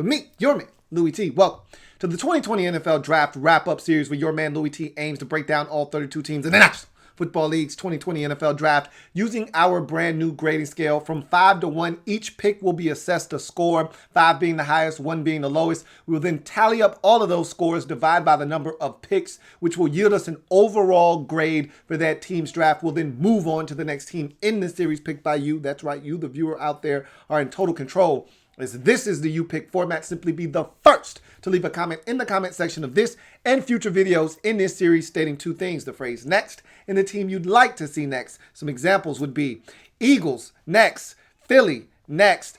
but me, your man, Louie T. Welcome to the 2020 NFL Draft Wrap-Up Series where your man Louie T aims to break down all 32 teams in the National Football League's 2020 NFL Draft using our brand new grading scale. From 5 to 1, each pick will be assessed a score, 5 being the highest, 1 being the lowest. We will then tally up all of those scores, divide by the number of picks, which will yield us an overall grade for that team's draft. We'll then move on to the next team in the series picked by you. That's right, you, the viewer out there, are in total control. As this is the You Pick format, simply be the first to leave a comment in the comment section of this and future videos in this series stating 2 things: the phrase next and the team you'd like to see next. Some examples would be Eagles next, Philly next,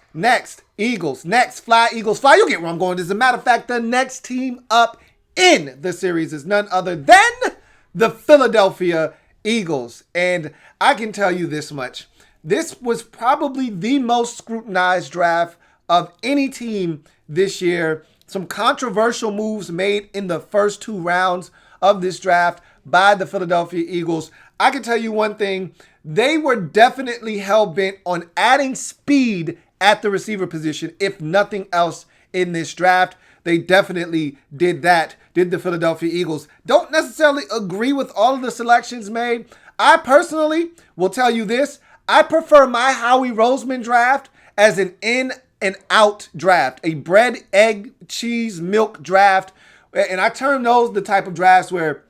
Eagles next, fly, Eagles fly. You get where I'm going. As a matter of fact, the next team up in the series is none other than the Philadelphia Eagles. And I can tell you this much. This was probably the most scrutinized draft of any team this year. Some controversial moves made in the first 2 rounds of this draft by the Philadelphia Eagles. I can tell you one thing. They were definitely hell-bent on adding speed at the receiver position, if nothing else in this draft. They definitely did that, did the Philadelphia Eagles. Don't necessarily agree with all of the selections made. I personally will tell you this. I prefer my Howie Roseman draft as an in and out draft, a bread, egg, cheese, milk draft. And I term those the type of drafts where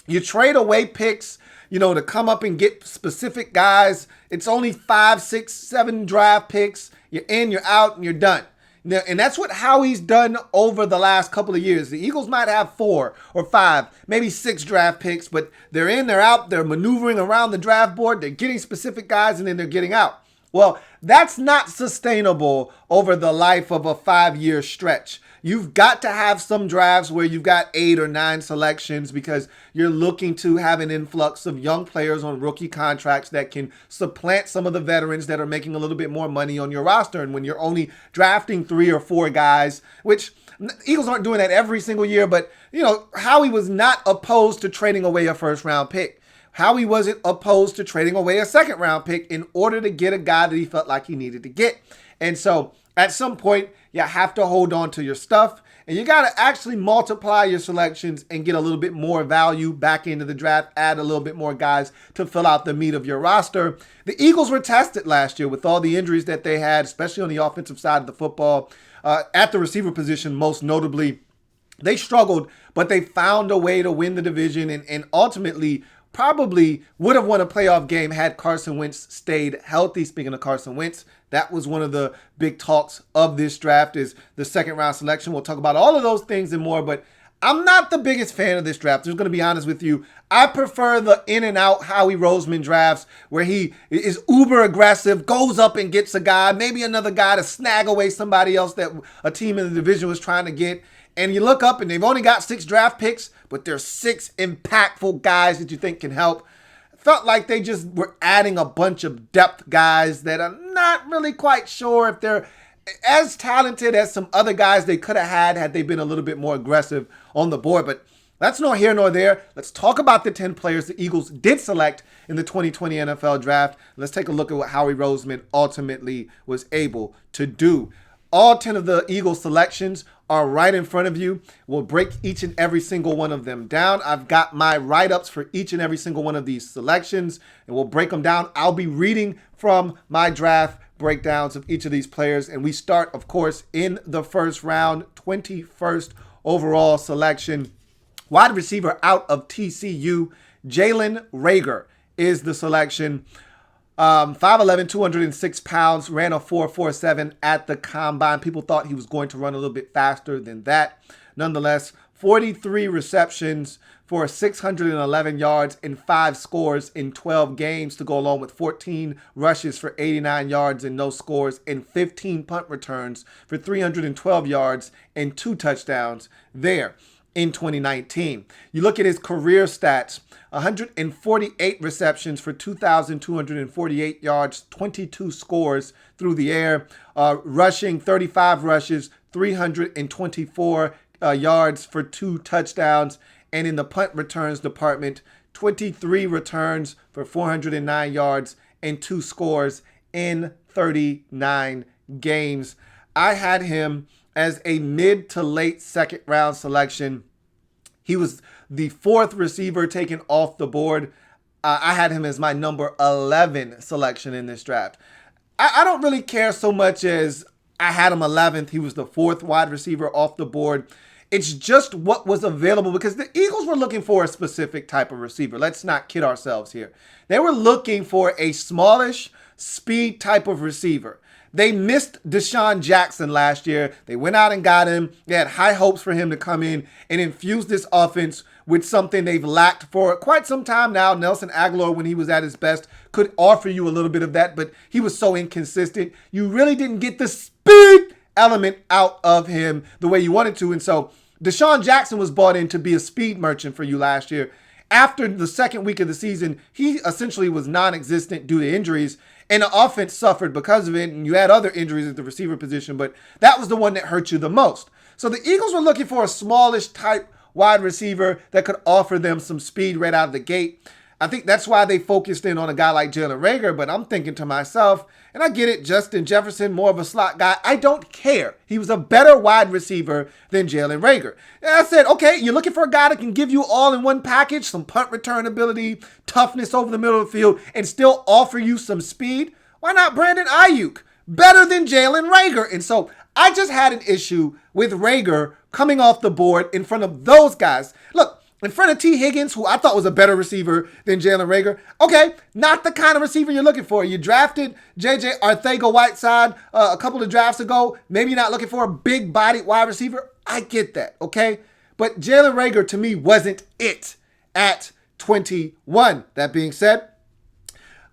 you trade away picks, to come up and get specific guys. It's only 5, 6, 7 draft picks. You're in, you're out, and you're done. Now, and that's what Howie's done over the last couple of years. The Eagles might have 4 or 5, maybe 6 draft picks, but they're in, they're out, they're maneuvering around the draft board, they're getting specific guys, and then they're getting out. Well, that's not sustainable over the life of a 5-year stretch. You've got to have some drafts where you've got 8 or 9 selections because you're looking to have an influx of young players on rookie contracts that can supplant some of the veterans that are making a little bit more money on your roster. And when you're only drafting 3 or 4 guys, which Eagles aren't doing that every single year, but, Howie was not opposed to trading away a first-round pick. Howie wasn't opposed to trading away a second-round pick in order to get a guy that he felt like he needed to get. And so at some point, you have to hold on to your stuff, and you got to actually multiply your selections and get a little bit more value back into the draft, add a little bit more guys to fill out the meat of your roster. The Eagles were tested last year with all the injuries that they had, especially on the offensive side of the football. At the receiver position, most notably, they struggled, but they found a way to win the division and ultimately probably would have won a playoff game had Carson Wentz stayed healthy. Speaking of Carson Wentz, that was one of the big talks of this draft, is the second round selection. We'll talk about all of those things and more, but I'm not the biggest fan of this draft. I'm just going to be honest with you. I prefer the in and out Howie Roseman drafts where he is uber aggressive, goes up and gets a guy, maybe another guy to snag away somebody else that a team in the division was trying to get. And you look up and they've only got 6 draft picks, but there's 6 impactful guys that you think can help. Felt like they just were adding a bunch of depth guys that I'm not really quite sure if they're as talented as some other guys they could have had they been a little bit more aggressive on the board. But that's nor here nor there. Let's talk about the 10 players the Eagles did select in the 2020 NFL Draft. Let's take a look at what Howie Roseman ultimately was able to do. All 10 of the Eagles selections are right in front of you. We'll break each and every single one of them down. I've got my write-ups for each and every single one of these selections, and we'll break them down. I'll be reading from my draft breakdowns of each of these players, and we start, of course, in the first round, 21st overall selection. Wide receiver out of TCU, Jalen Reagor is the selection. 5'11", 206 pounds, ran a 4.47 at the combine. People thought he was going to run a little bit faster than that. Nonetheless, 43 receptions for 611 yards and 5 scores in 12 games to go along with 14 rushes for 89 yards and no scores and 15 punt returns for 312 yards and 2 touchdowns there in 2019. You look at his career stats, 148 receptions for 2,248 yards, 22 scores through the air, rushing 35 rushes, 324 yards for 2 touchdowns, and in the punt returns department, 23 returns for 409 yards and 2 scores in 39 games. I had him as a mid to late second round selection. He was the 4th receiver taken off the board. I had him as my number 11 selection in this draft. I don't really care so much as I had him 11th. He was the 4th wide receiver off the board. It's just what was available because the Eagles were looking for a specific type of receiver. Let's not kid ourselves here. They were looking for a smallish speed type of receiver. They missed Deshaun Jackson last year. They went out and got him. They had high hopes for him to come in and infuse this offense with something they've lacked for quite some time now. Nelson Agholor, when he was at his best, could offer you a little bit of that, but he was so inconsistent. You really didn't get the speed element out of him the way you wanted to. And so Deshaun Jackson was brought in to be a speed merchant for you last year. After the second week of the season, he essentially was non-existent due to injuries, and the offense suffered because of it, and you had other injuries at the receiver position, but that was the one that hurt you the most. So the Eagles were looking for a smallish type wide receiver that could offer them some speed right out of the gate. I think that's why they focused in on a guy like Jalen Reagor, but I'm thinking to myself, and I get it, Justin Jefferson, more of a slot guy. I don't care. He was a better wide receiver than Jalen Reagor. And I said, okay, you're looking for a guy that can give you all in one package, some punt return ability, toughness over the middle of the field, and still offer you some speed? Why not Brandon Ayuk? Better than Jalen Reagor. And so I just had an issue with Reagor coming off the board in front of those guys. Look, in front of T. Higgins, who I thought was a better receiver than Jalen Reagor. Okay, not the kind of receiver you're looking for. You drafted J.J. Arcega-Whiteside a couple of drafts ago. Maybe you're not looking for a big-bodied wide receiver. I get that, okay? But Jalen Reagor, to me, wasn't it at 21. That being said,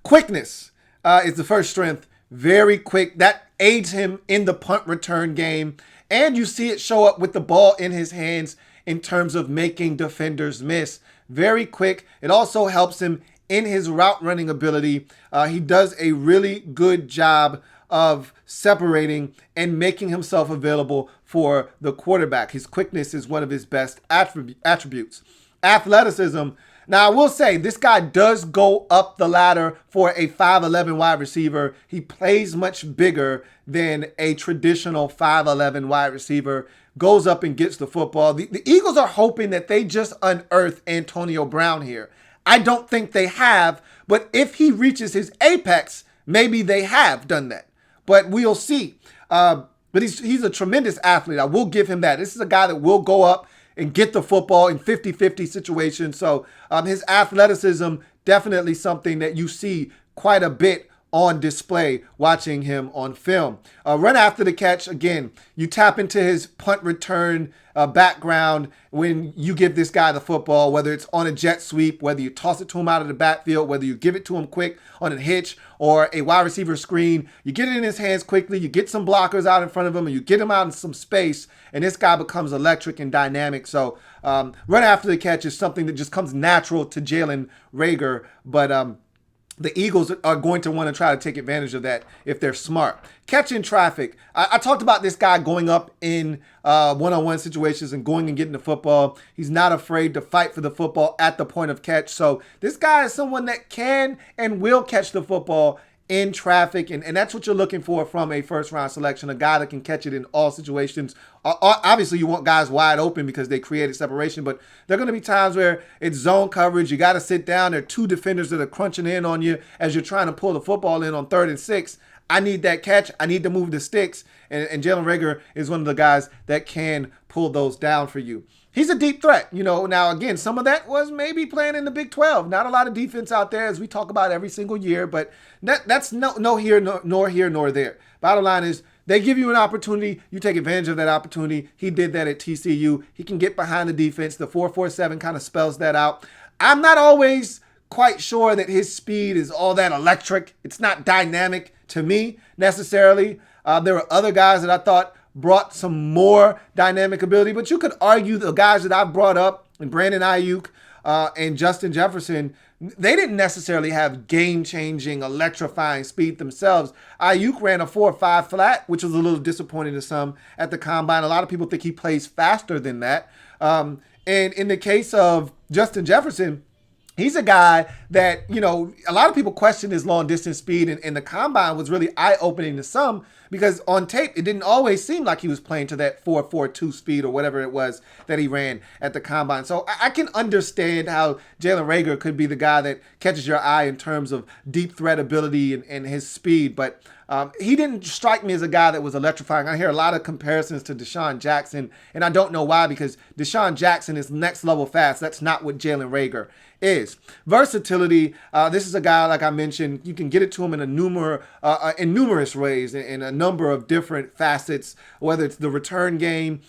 quickness is the first strength. Very quick. That aids him in the punt return game. And you see it show up with the ball in his hands in terms of making defenders miss. Very quick. It also helps him in his route running ability. He does a really good job of separating and making himself available for the quarterback. His quickness is one of his best attributes. Athleticism. Now, I will say, this guy does go up the ladder for a 5'11 wide receiver. He plays much bigger than a traditional 5'11 wide receiver. Goes up and gets the football. The Eagles are hoping that they just unearth Antonio Brown here. I don't think they have, but if he reaches his apex, maybe they have done that. But we'll see. But he's a tremendous athlete. I will give him that. This is a guy that will go up and get the football in 50-50 situations. So his athleticism, definitely something that you see quite a bit on display watching him on film. Run after the catch, again, you tap into his punt return background when you give this guy the football, whether it's on a jet sweep, whether you toss it to him out of the backfield, whether you give it to him quick on a hitch or a wide receiver screen. You get it in his hands quickly, you get some blockers out in front of him, and you get him out in some space, and this guy becomes electric and dynamic. So run after the catch is something that just comes natural to Jalen Reagor, but the Eagles are going to want to try to take advantage of that if they're smart. Catching traffic. I talked about this guy going up in one-on-one situations and going and getting the football. He's not afraid to fight for the football at the point of catch. So this guy is someone that can and will catch the football in traffic, and that's what you're looking for from a first-round selection, a guy that can catch it in all situations. Obviously, you want guys wide open because they created separation, but there are going to be times where it's zone coverage. You got to sit down. There are two defenders that are crunching in on you as you're trying to pull the football in on 3rd and 6. I need that catch. I need to move the sticks, and Jalen Reagor is one of the guys that can pull those down for you. He's a deep threat. You know, now, again, some of that was maybe playing in the Big 12. Not a lot of defense out there, as we talk about every single year, but that's nor here nor there. Bottom line is they give you an opportunity. You take advantage of that opportunity. He did that at TCU. He can get behind the defense. The 4.47 kind of spells that out. I'm not always quite sure that his speed is all that electric. It's not dynamic to me necessarily. There were other guys that I thought brought some more dynamic ability, but you could argue the guys that I've brought up, and Brandon Ayuk and Justin Jefferson, they didn't necessarily have game-changing, electrifying speed themselves. Ayuk ran a 4.5 flat, which was a little disappointing to some at the combine. A lot of people think he plays faster than that. And in the case of Justin Jefferson, He's a guy that, a lot of people question his long distance speed, and the combine was really eye opening to some because on tape, it didn't always seem like he was playing to that 4.42 speed or whatever it was that he ran at the combine. So I can understand how Jalen Reagor could be the guy that catches your eye in terms of deep threat ability and his speed. But he didn't strike me as a guy that was electrifying. I hear a lot of comparisons to Deshaun Jackson, and I don't know why, because Deshaun Jackson is next level fast. That's not what Jalen Reagor is. Versatility. This is a guy, like I mentioned, you can get it to him in numerous ways, in a number of different facets, whether it's the return game,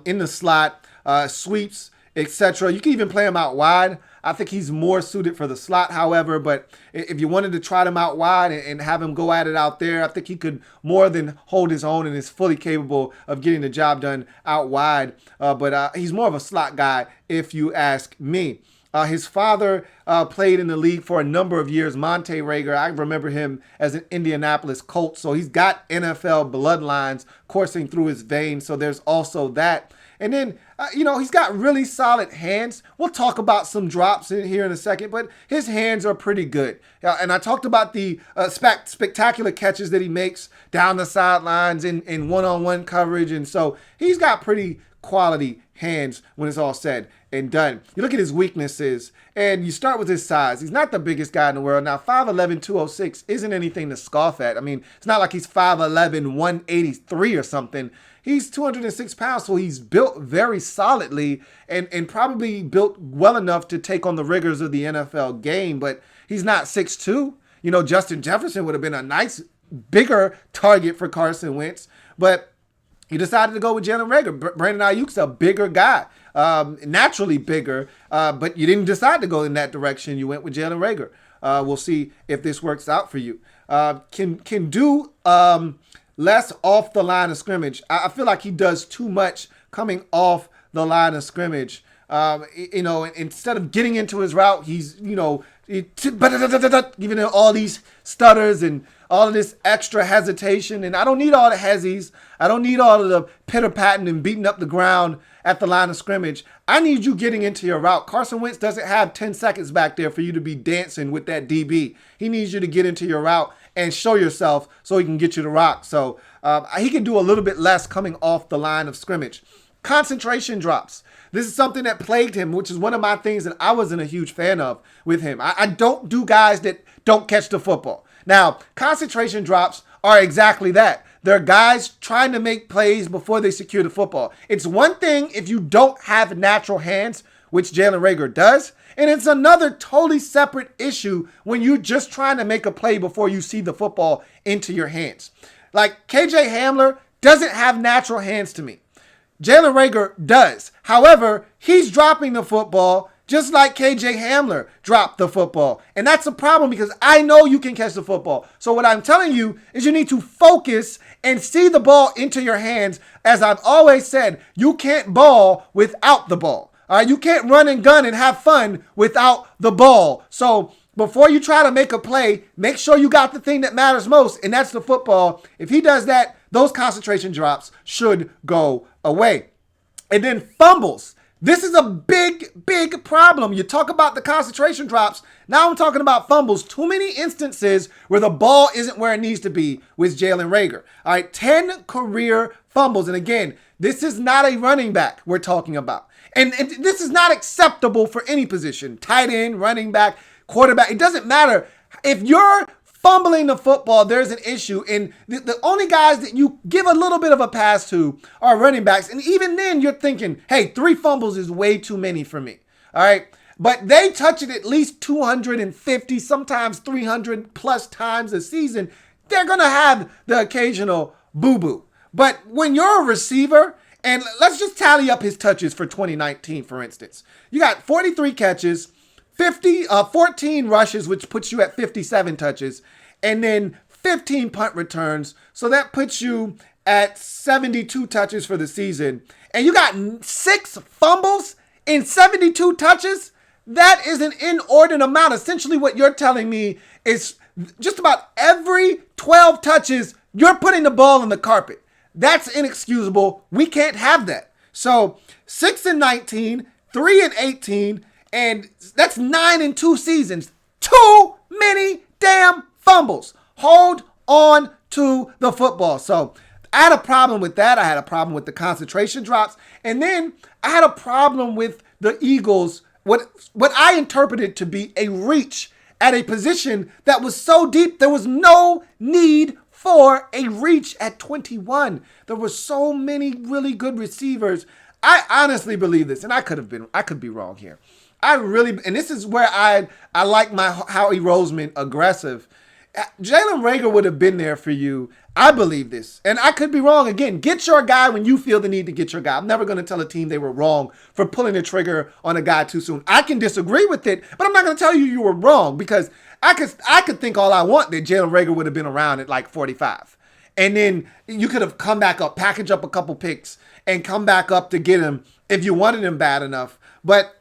in the slot, sweeps, etc. You can even play him out wide. I think he's more suited for the slot, however, but if you wanted to try him out wide and have him go at it out there, I think he could more than hold his own and is fully capable of getting the job done out wide. But he's more of a slot guy, if you ask me. His father played in the league for a number of years, Monte Reagor. I remember him as an Indianapolis Colt, so he's got NFL bloodlines coursing through his veins, so there's also that. And then, he's got really solid hands. We'll talk about some drops in here in a second, but his hands are pretty good. And I talked about the spectacular catches that he makes down the sidelines in one-on-one coverage, and so he's got pretty quality hands when it's all said and done. You look at his weaknesses, and you start with his size. He's not the biggest guy in the world. Now, 5'11", 206 isn't anything to scoff at. I mean, it's not like he's 5'11", 183 or something. He's 206 pounds, so he's built very solidly and probably built well enough to take on the rigors of the NFL game, but he's not 6'2". Justin Jefferson would have been a nice, bigger target for Carson Wentz, but you decided to go with Jalen Reagor. Brandon Ayuk's a bigger guy, naturally bigger, but you didn't decide to go in that direction. You went with Jalen Reagor. We'll see if this works out for you. Can do less off the line of scrimmage. I feel like he does too much coming off the line of scrimmage. Instead of getting into his route, he's, giving him all these stutters and all of this extra hesitation. And I don't need all the hezzies. I don't need all of the pitter-patting and beating up the ground at the line of scrimmage. I need you getting into your route. Carson Wentz doesn't have 10 seconds back there for you to be dancing with that DB. He needs you to get into your route and show yourself so he can get you to rock. So he can do a little bit less coming off the line of scrimmage. Concentration drops. This is something that plagued him, which is one of my things that I wasn't a huge fan of with him. I don't do guys that don't catch the football. Now, concentration drops are exactly that. They're guys trying to make plays before they secure the football. It's one thing if you don't have natural hands, which Jalen Reagor does, and it's another totally separate issue when you're just trying to make a play before you see the football into your hands. Like KJ Hamler doesn't have natural hands to me. Jalen Reagor does. However, he's dropping the football just like KJ Hamler dropped the football. And that's a problem because I know you can catch the football. So what I'm telling you is you need to focus and see the ball into your hands. As I've always said, you can't ball without the ball. All right, you can't run and gun and have fun without the ball. So before you try to make a play, make sure you got the thing that matters most, and that's the football. If he does that, those concentration drops should go away. And then fumbles. This is a big, big problem. You talk about the concentration drops. Now I'm talking about fumbles. Too many instances where the ball isn't where it needs to be with Jalen Reagor. All right, 10 career fumbles. And again, this is not a running back we're talking about. And this is not acceptable for any position. Tight end, running back, quarterback. It doesn't matter. If you're fumbling the football, there's an issue. And the only guys that you give a little bit of a pass to are running backs. And even then you're thinking, hey, 3 fumbles is way too many for me. All right. But they touch it at least 250, sometimes 300 plus times a season. They're going to have the occasional boo-boo. But when you're a receiver, and let's just tally up his touches for 2019, for instance. You got 43 catches, 14 rushes, which puts you at 57 touches, and then 15 punt returns. So that puts you at 72 touches for the season. And you got 6 fumbles in 72 touches. That is an inordinate amount. Essentially what you're telling me is just about every 12 touches, you're putting the ball on the carpet. That's inexcusable. We can't have that. So 6 and 19, 3 and 18, And that's 9 in 2 seasons. Too many damn fumbles. Hold on to the football. So I had a problem with that. I had a problem with the concentration drops. And then I had a problem with the Eagles, what I interpreted to be a reach at a position that was so deep, there was no need for a reach at 21. There were so many really good receivers. I honestly believe this, and I could be wrong here. And this is where I like my Howie Roseman aggressive. Jalen Reagor would have been there for you. I believe this. And I could be wrong. Again, get your guy when you feel the need to get your guy. I'm never going to tell a team they were wrong for pulling the trigger on a guy too soon. I can disagree with it, but I'm not going to tell you were wrong, because I could think all I want that Jalen Reagor would have been around at like 45. And then you could have come back up, package up a couple picks, and come back up to get him if you wanted him bad enough. But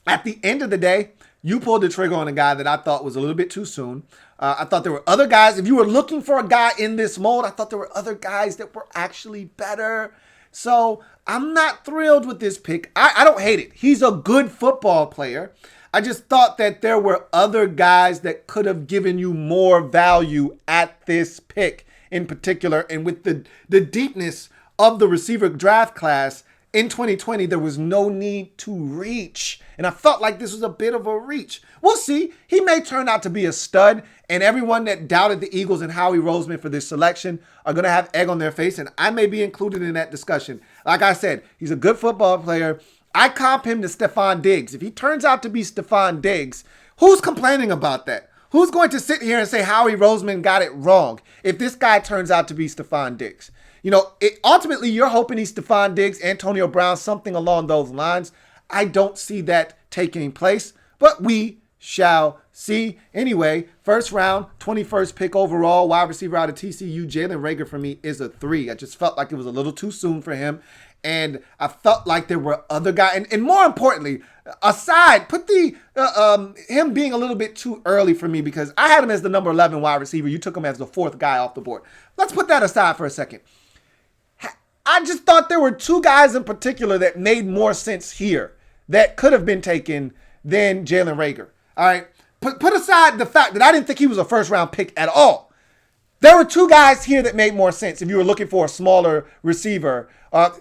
at the end of the day, you pulled the trigger on a guy that I thought was a little bit too soon. I thought there were other guys. If you were looking for a guy in this mold, I thought there were other guys that were actually better. So I'm not thrilled with this pick. I don't hate it. He's a good football player. I just thought that there were other guys that could have given you more value at this pick in particular. And with the deepness of the receiver draft class in 2020, there was no need to reach. And I felt like this was a bit of a reach. We'll see. He may turn out to be a stud. And everyone that doubted the Eagles and Howie Roseman for this selection are going to have egg on their face. And I may be included in that discussion. Like I said, he's a good football player. I comp him to Stephon Diggs. If he turns out to be Stephon Diggs, who's complaining about that? Who's going to sit here and say Howie Roseman got it wrong if this guy turns out to be Stephon Diggs? You know, ultimately, you're hoping he's Stephon Diggs, Antonio Brown, something along those lines. I don't see that taking place, but we shall see. Anyway, first round, 21st pick overall, wide receiver out of TCU, Jalen Reagor for me is a 3. I just felt like it was a little too soon for him. And I felt like there were other guys. And more importantly, aside, put the him being a little bit too early for me, because I had him as the number 11 wide receiver. You took him as the 4th guy off the board. Let's put that aside for a second. I just thought there were 2 guys in particular that made more sense here that could have been taken than Jalen Reagor. All right. Put aside the fact that I didn't think he was a first round pick at all. There were 2 guys here that made more sense if you were looking for a smaller receiver.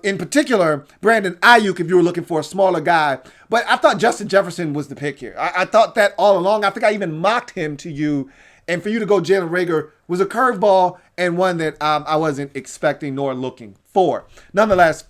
In particular, Brandon Ayuk, if you were looking for a smaller guy. But I thought Justin Jefferson was the pick here. I thought that all along. I think I even mocked him to you. And for you to go Jalen Reagor was a curveball and one that I wasn't expecting nor looking for. Nonetheless,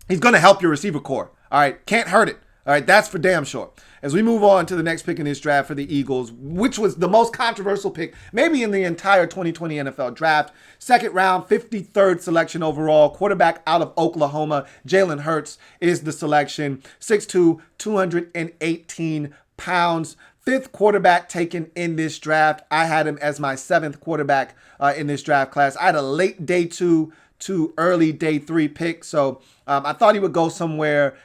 he's going to help your receiver core. All right. Can't hurt it. All right. That's for damn sure. As we move on to the next pick in this draft for the Eagles, which was the most controversial pick maybe in the entire 2020 NFL draft. Second round, 53rd selection overall. Quarterback out of Oklahoma, Jalen Hurts is the selection. 6'2", 218 pounds. 5th quarterback taken in this draft. I had him as my 7th quarterback in this draft class. I had a late day 2 to early day 3 pick. So I thought he would go somewhere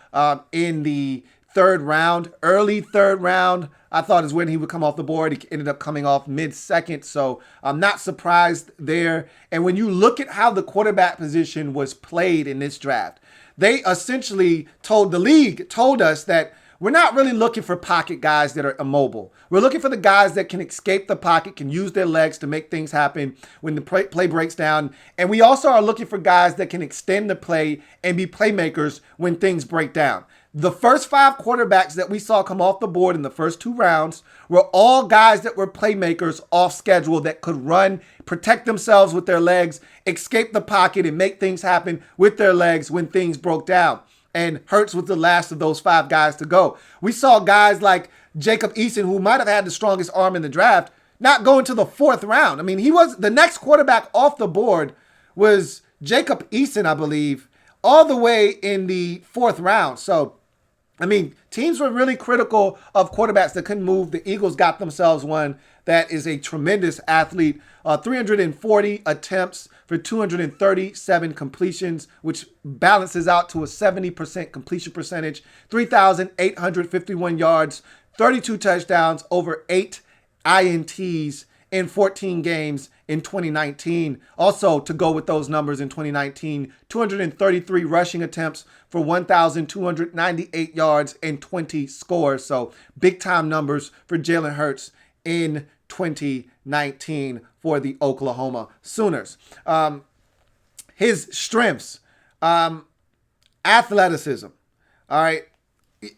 in the 3rd round. Early 3rd round, I thought is when he would come off the board. He ended up coming off mid-2nd. So I'm not surprised there. And when you look at how the quarterback position was played in this draft, they essentially told us that we're not really looking for pocket guys that are immobile. We're looking for the guys that can escape the pocket, can use their legs to make things happen when the play breaks down. And we also are looking for guys that can extend the play and be playmakers when things break down. The first 5 quarterbacks that we saw come off the board in the first 2 rounds were all guys that were playmakers off schedule that could run, protect themselves with their legs, escape the pocket, and make things happen with their legs when things broke down. And Hurts was the last of those 5 guys to go. We saw guys like Jacob Eason, who might have had the strongest arm in the draft, not going to the 4th round. I mean, he was the next quarterback off the board was Jacob Eason, I believe, all the way in the 4th round. So, I mean, teams were really critical of quarterbacks that couldn't move. The Eagles got themselves one that is a tremendous athlete. 340 attempts for 237 completions, which balances out to a 70% completion percentage, 3,851 yards, 32 touchdowns, over 8 INTs in 14 games in 2019. Also, to go with those numbers in 2019, 233 rushing attempts for 1,298 yards and 20 scores. So big time numbers for Jalen Hurts in 2019 for the Oklahoma Sooners. His strengths, athleticism. All right.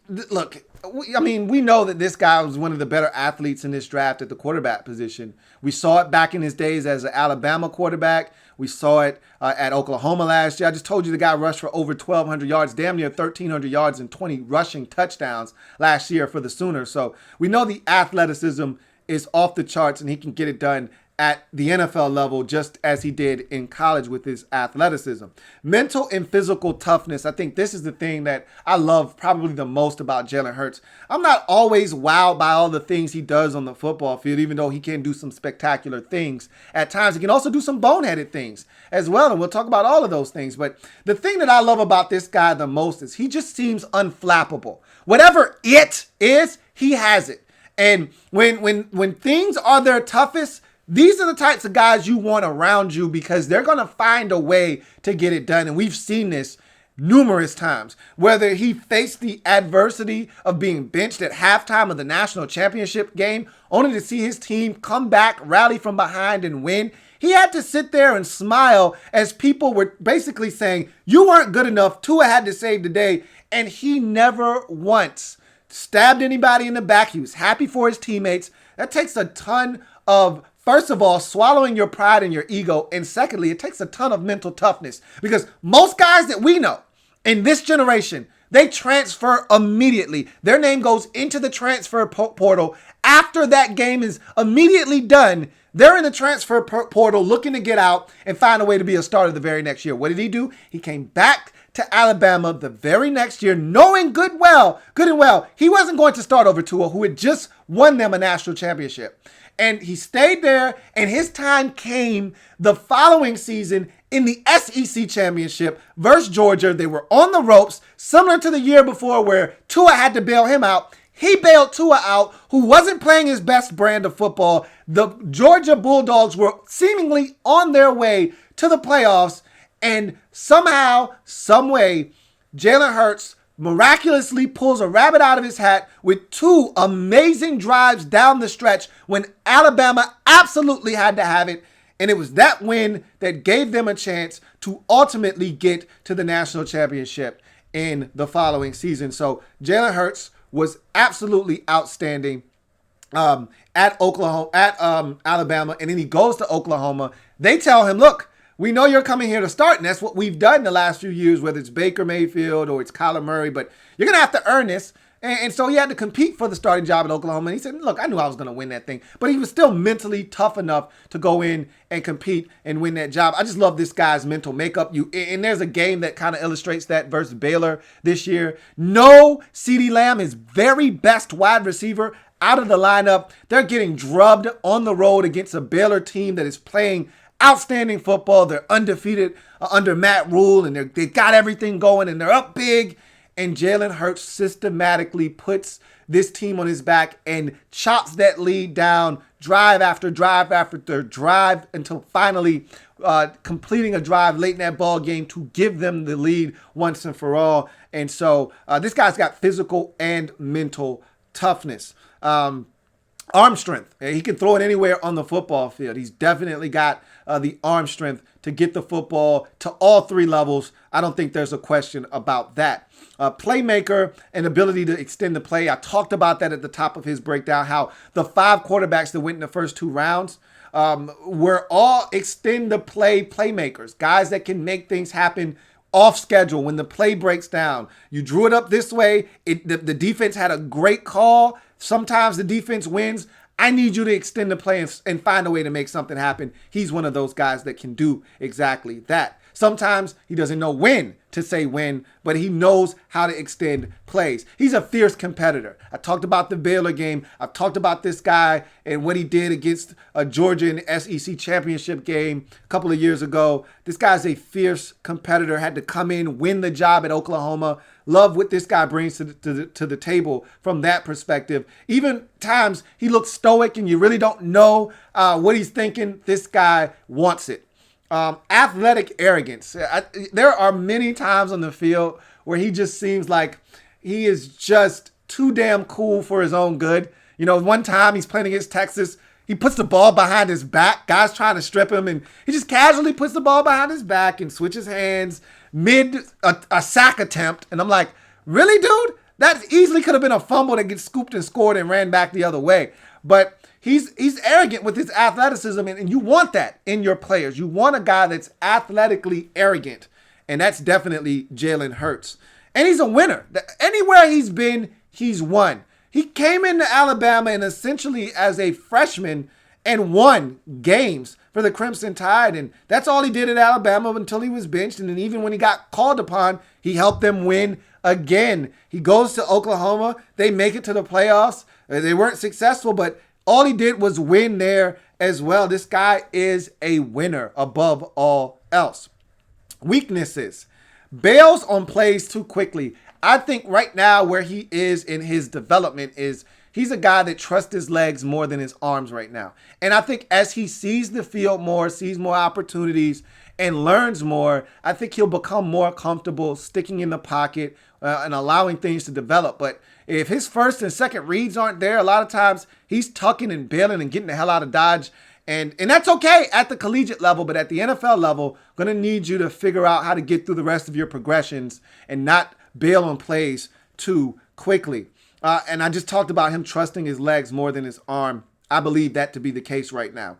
Look, we know that this guy was one of the better athletes in this draft at the quarterback position. We saw it back in his days as an Alabama quarterback. We saw it at Oklahoma last year. I just told you the guy rushed for over 1,200 yards, damn near 1,300 yards and 20 rushing touchdowns last year for the Sooners. So we know the athleticism is off the charts and he can get it done at the NFL level just as he did in college with his athleticism. Mental and physical toughness. I think this is the thing that I love probably the most about Jalen Hurts. I'm not always wowed by all the things he does on the football field, even though he can do some spectacular things. At times, he can also do some boneheaded things as well, and we'll talk about all of those things. But the thing that I love about this guy the most is he just seems unflappable. Whatever it is, he has it. And when things are their toughest, these are the types of guys you want around you because they're going to find a way to get it done. And we've seen this numerous times, whether he faced the adversity of being benched at halftime of the national championship game, only to see his team come back, rally from behind and win. He had to sit there and smile as people were basically saying, you weren't good enough. Tua had to save the day. And he never once stabbed anybody in the back. He was happy for his teammates. That takes a ton of, first of all, swallowing your pride and your ego. And secondly, it takes a ton of mental toughness because most guys that we know in this generation, they transfer immediately. Their name goes into the transfer portal. After that game is immediately done, they're in the transfer portal looking to get out and find a way to be a starter the very next year. What did he do? He came back to Alabama the very next year, knowing good and well, he wasn't going to start over Tua, who had just won them a national championship. And he stayed there, and his time came the following season in the SEC championship versus Georgia. They were on the ropes, similar to the year before where Tua had to bail him out. He bailed Tua out, who wasn't playing his best brand of football. The Georgia Bulldogs were seemingly on their way to the playoffs, and somehow, some way, Jalen Hurts miraculously pulls a rabbit out of his hat with two amazing drives down the stretch when Alabama absolutely had to have it. And it was that win that gave them a chance to ultimately get to the national championship in the following season. So Jalen Hurts was absolutely outstanding at Alabama. And then he goes to Oklahoma. They tell him, look, we know you're coming here to start, and that's what we've done in the last few years, whether it's Baker Mayfield or it's Kyler Murray, but you're going to have to earn this. And so he had to compete for the starting job at Oklahoma. And he said, look, I knew I was going to win that thing. But he was still mentally tough enough to go in and compete and win that job. I just love this guy's mental makeup. And there's a game that kind of illustrates that versus Baylor this year. No, CeeDee Lamb, his very best wide receiver, out of the lineup. They're getting drubbed on the road against a Baylor team that is playing outstanding football. They're undefeated under Matt Rule, and they got everything going, and they're up big. And Jalen Hurts systematically puts this team on his back and chops that lead down drive after drive after drive until finally completing a drive late in that ball game to give them the lead once and for all. And so this guy's got physical and mental toughness. Arm strength. He can throw it anywhere on the football field. He's definitely got the arm strength to get the football to all three levels. I don't think there's a question about that. Playmaker and ability to extend the play. I talked about that at the top of his breakdown, how the 5 quarterbacks that went in the first 2 rounds were all extend the play playmakers, guys that can make things happen off schedule when the play breaks down. You drew it up this way. The defense had a great call. Sometimes the defense wins. I need you to extend the play and find a way to make something happen. He's one of those guys that can do exactly that. Sometimes he doesn't know when to say when, but he knows how to extend plays. He's a fierce competitor. I talked about the Baylor game. I've talked about this guy and what he did against Georgia in the SEC championship game a couple of years ago. This guy's a fierce competitor, had to come in, win the job at Oklahoma love what this guy brings to the table from that perspective. Even times he looks stoic and you really don't know what he's thinking. This guy wants it. Athletic arrogance. There are many times on the field where he just seems like he is just too damn cool for his own good. You know, one time he's playing against Texas, he puts the ball behind his back. Guys trying to strip him, and he just casually puts the ball behind his back and switches hands mid a sack attempt. And I'm like, really, dude? That easily could have been a fumble that gets scooped and scored and ran back the other way. But he's arrogant with his athleticism, and you want that in your players. You want a guy that's athletically arrogant, and that's definitely Jalen Hurts. And he's a winner. Anywhere he's been, he's won. He came into Alabama and essentially as a freshman and won games for the Crimson Tide. And that's all he did at Alabama until he was benched. And then even when he got called upon, he helped them win again. He goes to Oklahoma. They make it to the playoffs. They weren't successful, but all he did was win there as well. This guy is a winner above all else. Weaknesses. Bails on plays too quickly. I think right now where he is in his development is he's a guy that trusts his legs more than his arms right now. And I think as he sees the field more, sees more opportunities, and learns more, I think he'll become more comfortable sticking in the pocket and allowing things to develop. But if his first and second reads aren't there, a lot of times he's tucking and bailing and getting the hell out of Dodge. And that's okay at the collegiate level, but at the NFL level, going to need you to figure out how to get through the rest of your progressions and not bail on plays too quickly. And I just talked about him trusting his legs more than his arm. I believe that to be the case right now.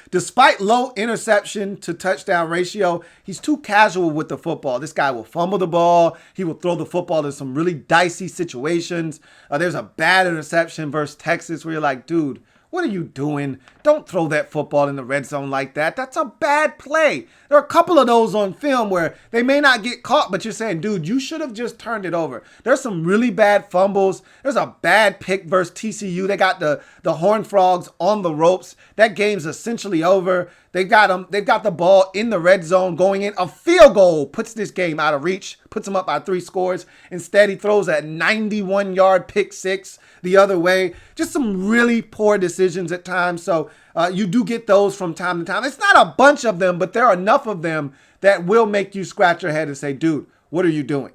Despite low interception to touchdown ratio, he's too casual with the football. This guy will fumble the ball. He will throw the football in some really dicey situations. There's a bad interception versus Texas where you're like, dude, what are you doing? Don't throw that football in the red zone like that. That's a bad play. There are a couple of those on film where they may not get caught, but you're saying, dude, you should have just turned it over. There's some really bad fumbles. There's a bad pick versus TCU. They got the Horned Frogs on the ropes. That game's essentially over. They've got the ball in the red zone going in. A field goal puts this game out of reach, puts them up by 3 scores. Instead, he throws a 91-yard pick six the other way. Just some really poor decisions at times. So you do get those from time to time. It's not a bunch of them, but there are enough of them that will make you scratch your head and say, dude, what are you doing?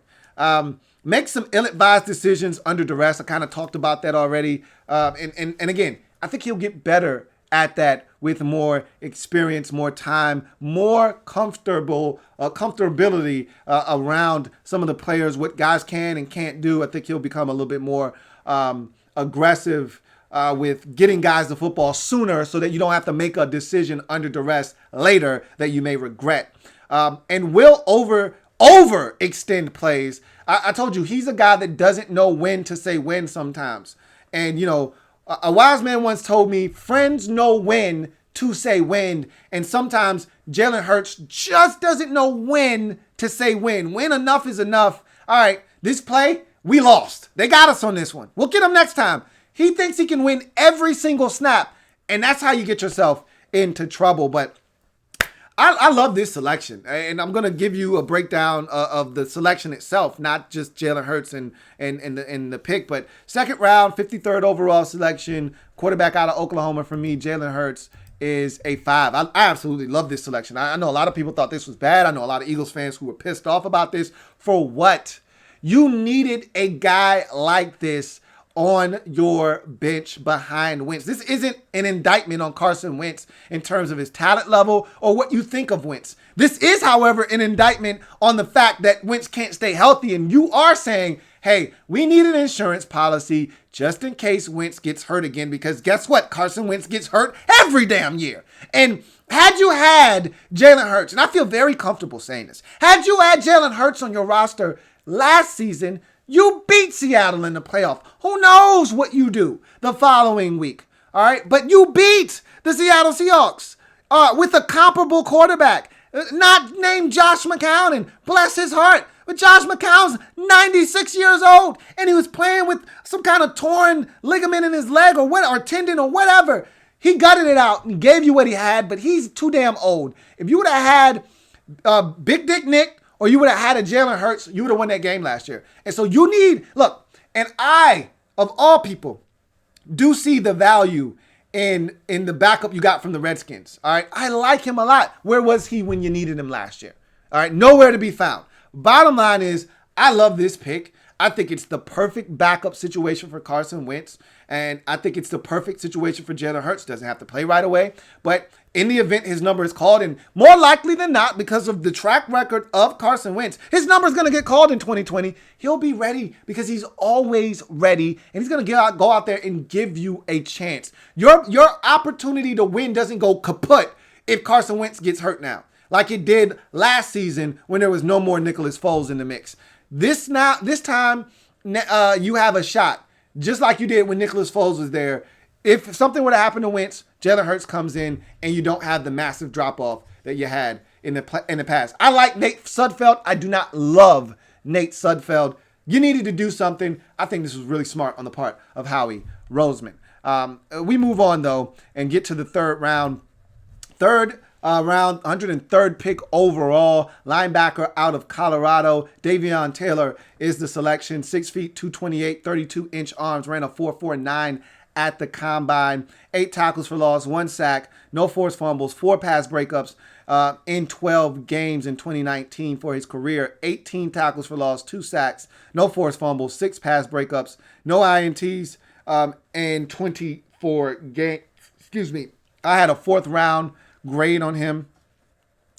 Make some ill-advised decisions under duress. I kind of talked about that already. And again, I think he'll get better at that with more experience, more time, more comfortability around some of the players, what guys can and can't do. I think he'll become a little bit more aggressive with getting guys the football sooner so that you don't have to make a decision under duress later that you may regret. And will overextend plays. I told you, he's a guy that doesn't know when to say when sometimes. And, you know, a wise man once told me, friends know when to say when. And sometimes Jalen Hurts just doesn't know when to say when. When enough is enough. All right, this play, we lost. They got us on this one. We'll get them next time. He thinks he can win every single snap. And that's how you get yourself into trouble. But I love this selection, and I'm going to give you a breakdown of the selection itself, not just Jalen Hurts and the pick, but second round, 53rd overall selection, quarterback out of Oklahoma for me, Jalen Hurts is a 5. I absolutely love this selection. I know a lot of people thought this was bad. I know a lot of Eagles fans who were pissed off about this. For what? You needed a guy like this on your bench behind Wentz. This isn't an indictment on Carson Wentz in terms of his talent level or what you think of Wentz. This is, however, an indictment on the fact that Wentz can't stay healthy, and you are saying, hey, we need an insurance policy just in case Wentz gets hurt again, because guess what? Carson Wentz gets hurt every damn year. And had you had Jalen Hurts, and I feel very comfortable saying this, had you had Jalen Hurts on your roster last season, you beat Seattle in the playoff. Who knows what you do the following week? All right. But you beat the Seattle Seahawks with a comparable quarterback, not named Josh McCown, and bless his heart. But Josh McCown's 96 years old, and he was playing with some kind of torn ligament in his leg or tendon or whatever. He gutted it out and gave you what he had, but he's too damn old. If you would have had Big Dick Nick or you would have had a Jalen Hurts, you would have won that game last year. And so you need, look, and I, of all people, do see the value in the backup you got from the Redskins. All right. I like him a lot. Where was he when you needed him last year? All right. Nowhere to be found. Bottom line is, I love this pick. I think it's the perfect backup situation for Carson Wentz. And I think it's the perfect situation for Jalen Hurts. Doesn't have to play right away. But in the event his number is called, and more likely than not, because of the track record of Carson Wentz, his number is going to get called in 2020. He'll be ready because he's always ready. And he's going to go out there and give you a chance. Your opportunity to win doesn't go kaput if Carson Wentz gets hurt now, like it did last season when there was no more Nicholas Foles in the mix. This time, you have a shot, just like you did when Nicholas Foles was there. If something would have happened to Wentz, Jalen Hurts comes in, and you don't have the massive drop-off that you had in the past. I like Nate Sudfeld. I do not love Nate Sudfeld. You needed to do something. I think this was really smart on the part of Howie Roseman. We move on, though, and get to the third round. Round, 103rd pick overall, linebacker out of Colorado. Davion Taylor is the selection. 6 feet, 228, 32-inch arms, ran a 4.49 at the combine. 8 tackles for loss, 1 sack, no forced fumbles, 4 pass breakups in 12 games in 2019 for his career. 18 tackles for loss, 2 sacks, no forced fumbles, 6 pass breakups, no INTs in 24 games. Excuse me. I had a 4th round grade on him.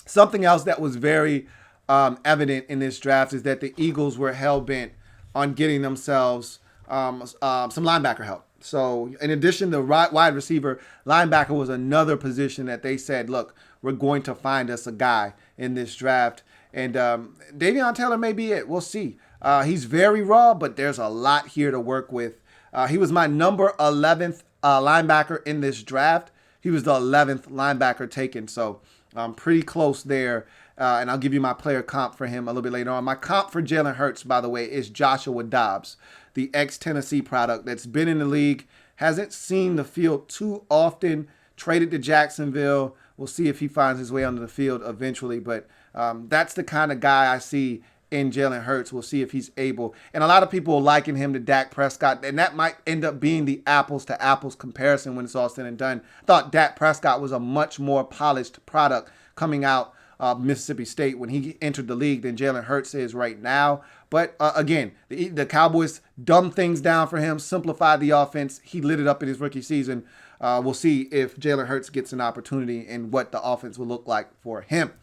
Something else that was very evident in this draft is that the Eagles were hell-bent on getting themselves some linebacker help. So in addition to wide receiver, linebacker was another position that they said, look, we're going to find us a guy in this draft. And Davion Taylor may be it. We'll see. He's very raw, but there's a lot here to work with. He was my number 11th linebacker in this draft. He was the 11th linebacker taken, so I'm pretty close there. And I'll give you my player comp for him a little bit later on. My comp for Jalen Hurts, by the way, is Joshua Dobbs, the ex-Tennessee product that's been in the league, hasn't seen the field too often, traded to Jacksonville. We'll see if he finds his way onto the field eventually, but that's the kind of guy I see in Jalen Hurts. We'll see if he's able. And a lot of people liken him to Dak Prescott, and that might end up being the apples-to-apples comparison when it's all said and done. I thought Dak Prescott was a much more polished product coming out of Mississippi State when he entered the league than Jalen Hurts is right now. But again, the Cowboys dumbed things down for him, simplified the offense. He lit it up in his rookie season. We'll see if Jalen Hurts gets an opportunity and what the offense will look like for him.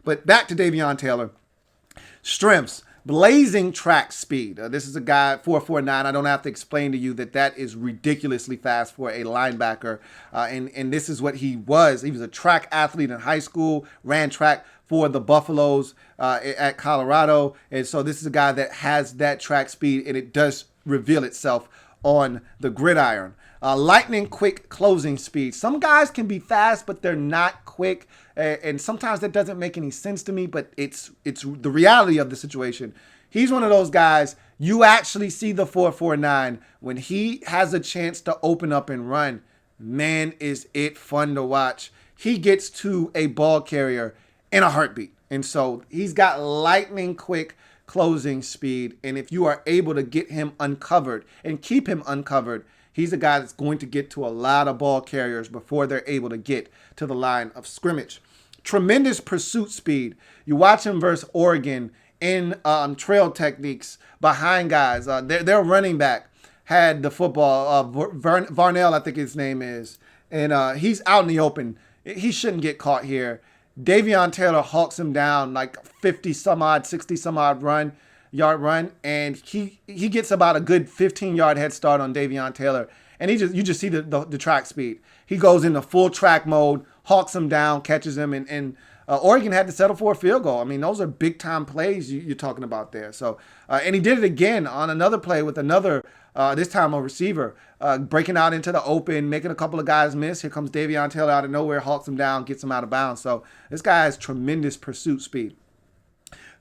But back to Davion Taylor. Strengths, blazing track speed. This is a guy, 4.49. I don't have to explain to you that is ridiculously fast for a linebacker. And this is what he was. He was a track athlete in high school, ran track for the Buffaloes at Colorado. And so this is a guy that has that track speed, and it does reveal itself on the gridiron. Lightning quick closing speed. Some guys can be fast, but they're not quick. And sometimes that doesn't make any sense to me, but it's the reality of the situation. He's one of those guys, you actually see the 4.49 when he has a chance to open up and run. Man, is it fun to watch. He gets to a ball carrier in a heartbeat. And so he's got lightning quick closing speed. And if you are able to get him uncovered and keep him uncovered, he's a guy that's going to get to a lot of ball carriers before they're able to get to the line of scrimmage. Tremendous pursuit speed. You watch him versus Oregon in trail techniques behind guys. Their running back had the football. Varnell, I think his name is. And he's out in the open. He shouldn't get caught here. Davion Taylor hawks him down like 50-some-odd, 60-some-odd yard run, and he gets about a good 15-yard head start on Davion Taylor, and you just see the track speed. He goes into full track mode, hawks him down, catches him, and Oregon had to settle for a field goal. I mean, those are big-time plays you're talking about there. So, and he did it again on another play with another, this time a receiver, breaking out into the open, making a couple of guys miss. Here comes Davion Taylor out of nowhere, hawks him down, gets him out of bounds. So this guy has tremendous pursuit speed.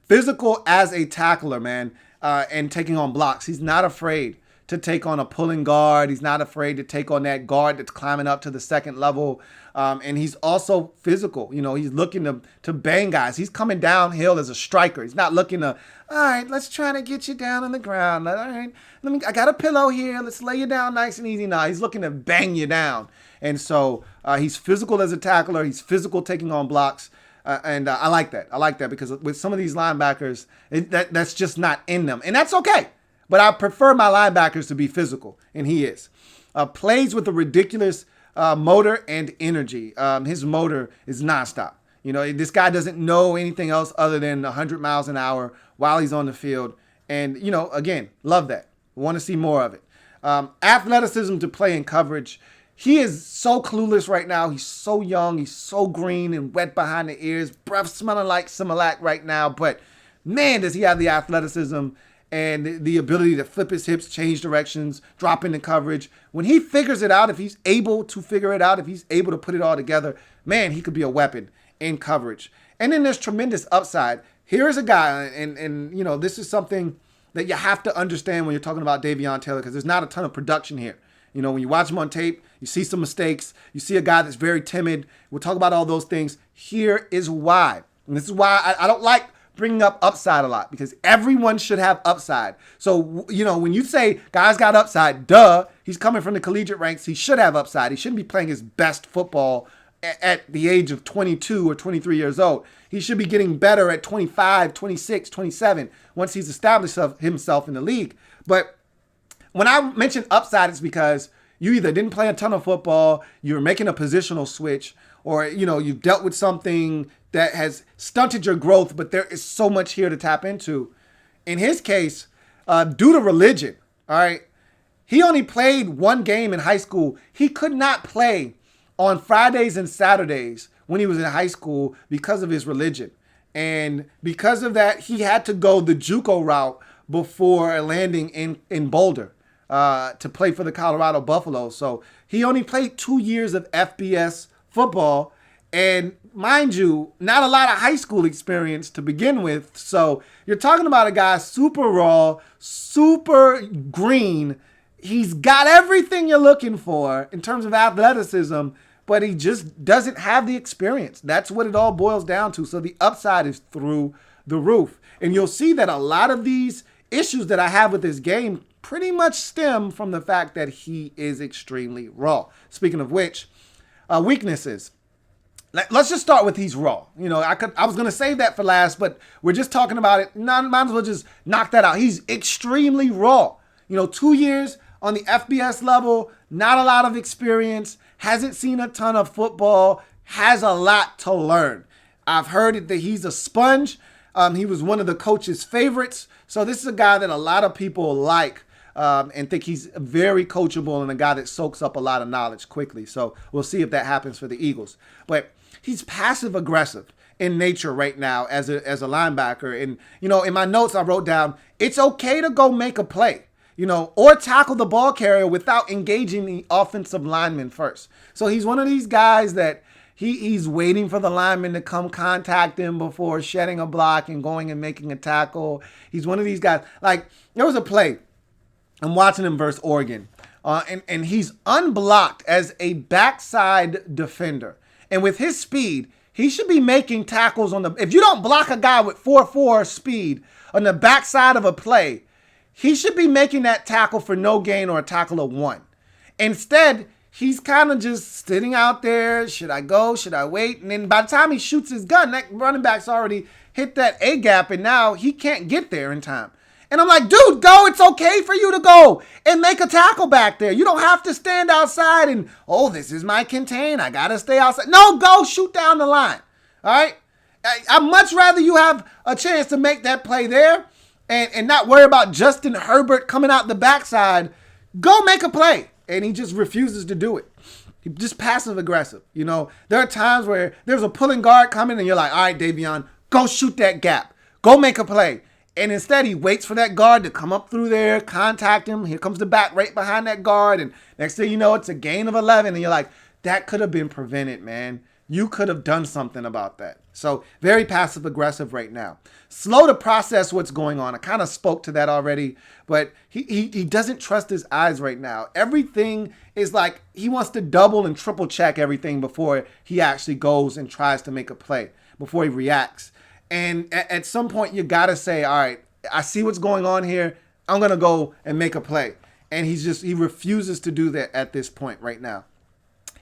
Physical as a tackler, man, and taking on blocks. He's not afraid to take on a pulling guard. He's not afraid to take on that guard that's climbing up to the second level. And he's also physical. He's looking to bang guys. He's coming downhill as a striker. He's not looking to, all right, let's try to get you down on the ground. All right, I got a pillow here. Let's lay you down nice and easy. No, he's looking to bang you down. And so he's physical as a tackler. He's physical taking on blocks. And I like that. I like that because with some of these linebackers, that's just not in them. And that's okay. But I prefer my linebackers to be physical, and he is. Plays with a ridiculous motor and energy. His motor is nonstop. This guy doesn't know anything else other than 100 miles an hour while he's on the field. And, again, love that. Want to see more of it. Athleticism to play in coverage. He is so clueless right now. He's so young. He's so green and wet behind the ears. Breath smelling like Similac right now. But, man, does he have the athleticism and the ability to flip his hips, change directions, drop into coverage. When he figures it out, if he's able to figure it out, if he's able to put it all together, man, he could be a weapon in coverage. And then there's tremendous upside. Here's a guy, and this is something that you have to understand when you're talking about Davion Taylor, because there's not a ton of production here. When you watch him on tape, you see some mistakes. You see a guy that's very timid. We'll talk about all those things. Here is why. And this is why I don't like bringing up upside a lot, because everyone should have upside. So, when you say guys got upside, he's coming from the collegiate ranks. He should have upside. He shouldn't be playing his best football at the age of 22 or 23 years old. He should be getting better at 25, 26, 27 once he's established himself in the league. But when I mention upside, it's because you either didn't play a ton of football, you're making a positional switch, or, you've dealt with something that has stunted your growth, but there is so much here to tap into. In his case, due to religion, all right, he only played one game in high school. He could not play on Fridays and Saturdays when he was in high school because of his religion. And because of that, he had to go the JUCO route before landing in Boulder to play for the Colorado Buffaloes. So he only played 2 years of FBS football. And mind you, not a lot of high school experience to begin with. So you're talking about a guy super raw, super green. He's got everything you're looking for in terms of athleticism, but he just doesn't have the experience. That's what it all boils down to. So the upside is through the roof. And you'll see that a lot of these issues that I have with this game pretty much stem from the fact that he is extremely raw. Speaking of which, weaknesses. Let's just start with he's raw. I was going to save that for last, but we're just talking about it. Might as well just knock that out. He's extremely raw. 2 years on the FBS level, not a lot of experience, hasn't seen a ton of football, has a lot to learn. I've heard that he's a sponge. He was one of the coach's favorites. So this is a guy that a lot of people like and think he's very coachable and a guy that soaks up a lot of knowledge quickly. So we'll see if that happens for the Eagles. But he's passive aggressive in nature right now as a linebacker. And, in my notes, I wrote down, it's okay to go make a play, or tackle the ball carrier without engaging the offensive lineman first. So he's one of these guys that he's waiting for the lineman to come contact him before shedding a block and going and making a tackle. He's one of these guys. Like, there was a play. I'm watching him versus Oregon. And he's unblocked as a backside defender. And with his speed, he should be making tackles if you don't block a guy with 4.4 speed on the backside of a play, he should be making that tackle for no gain or a tackle of 1. Instead, he's kind of just sitting out there. Should I go? Should I wait? And then by the time he shoots his gun, that running back's already hit that A gap, and now he can't get there in time. And I'm like, dude, go. It's okay for you to go and make a tackle back there. You don't have to stand outside and, this is my contain. I got to stay outside. No, go shoot down the line. All right? I'd much rather you have a chance to make that play there and not worry about Justin Herbert coming out the backside. Go make a play. And he just refuses to do it. He's just passive aggressive. There are times where there's a pulling guard coming and you're like, all right, Davion, go shoot that gap. Go make a play. And instead, he waits for that guard to come up through there, contact him. Here comes the back right behind that guard. And next thing you know, it's a gain of 11. And you're like, that could have been prevented, man. You could have done something about that. So very passive aggressive right now. Slow to process what's going on. I kind of spoke to that already, but he doesn't trust his eyes right now. Everything is like he wants to double and triple check everything before he actually goes and tries to make a play, before he reacts. And at some point, you got to say, all right, I see what's going on here. I'm going to go and make a play. And he refuses to do that at this point right now.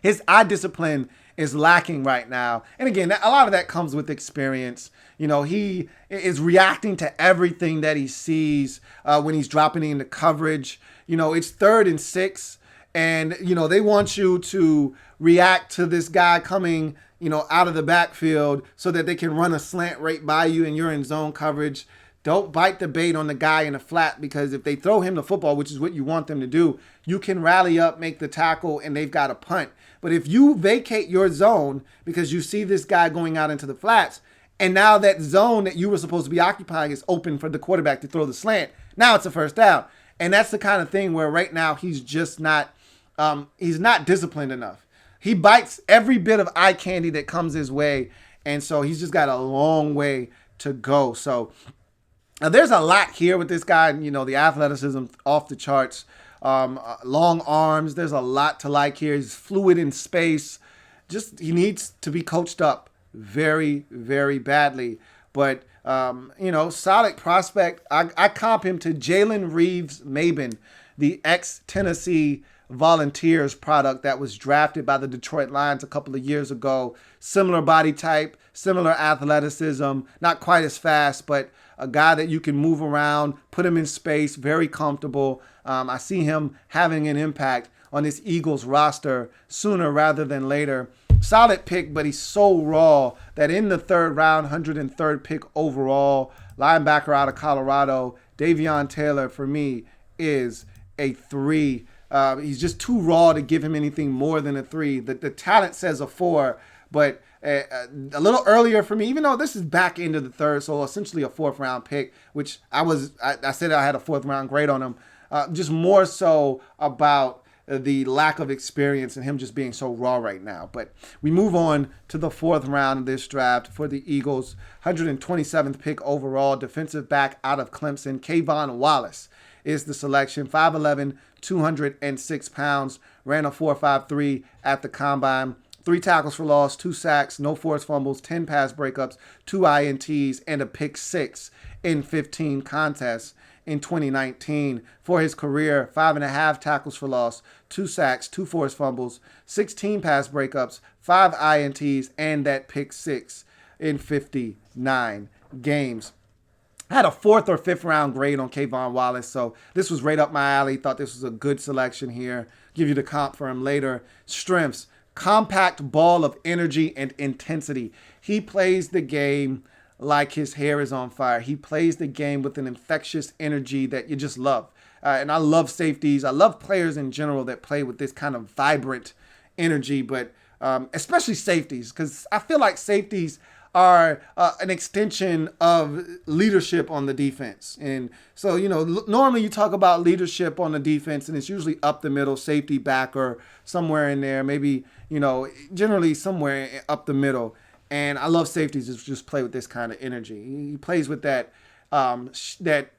His eye discipline is lacking right now. And again, a lot of that comes with experience. He is reacting to everything that he sees when he's dropping into coverage. It's 3rd and 6. And, they want you to react to this guy coming, out of the backfield so that they can run a slant right by you and you're in zone coverage. Don't bite the bait on the guy in the flat, because if they throw him the football, which is what you want them to do, you can rally up, make the tackle, and they've got a punt. But if you vacate your zone because you see this guy going out into the flats, and now that zone that you were supposed to be occupying is open for the quarterback to throw the slant, now it's a first down. And that's the kind of thing where right now he's just not disciplined enough. He bites every bit of eye candy that comes his way, and so he's just got a long way to go. So there's a lot here with this guy. The athleticism off the charts, long arms. There's a lot to like here. He's fluid in space. He needs to be coached up very, very badly. But, solid prospect. I comp him to Jalen Reagor, the ex-Tennessee Volunteers product that was drafted by the Detroit Lions a couple of years ago. Similar body type, similar athleticism, not quite as fast, but a guy that you can move around, put him in space, very comfortable. I see him having an impact on this Eagles roster sooner rather than later. Solid pick, but he's so raw that in the 3rd round, 103rd pick overall, linebacker out of Colorado, Davion Taylor, for me, is a 3. He's just too raw to give him anything more than a 3. The talent says a 4, but a little earlier for me, even though this is back into the 3rd, so essentially a 4th round pick, which I said I had a 4th round grade on him. Just more so about the lack of experience and him just being so raw right now. But we move on to the 4th round of this draft for the Eagles. 127th pick overall, defensive back out of Clemson, Kayvon Wallace is the selection. 5'11", 206 pounds, ran a 4.53 at the combine. 3 tackles for loss, 2 sacks, no forced fumbles, 10 pass breakups, 2 INTs, and a pick 6 in 15 contests in 2019. For his career, 5.5 tackles for loss, 2 sacks, 2 forced fumbles, 16 pass breakups, 5 INTs, and that pick 6 in 59 games. I had a 4th or 5th round grade on Kayvon Wallace, so this was right up my alley. Thought this was a good selection here. Give you the comp for him later. Strengths: compact ball of energy and intensity. He plays the game like his hair is on fire. He plays the game with an infectious energy that you just love. And I love safeties. I love players in general that play with this kind of vibrant energy, but especially safeties, because I feel like safeties are an extension of leadership on the defense. And so, normally you talk about leadership on the defense, and it's usually up the middle, safety, backer, somewhere in there, maybe, generally somewhere up the middle. And I love safeties that just play with this kind of energy. He plays with that that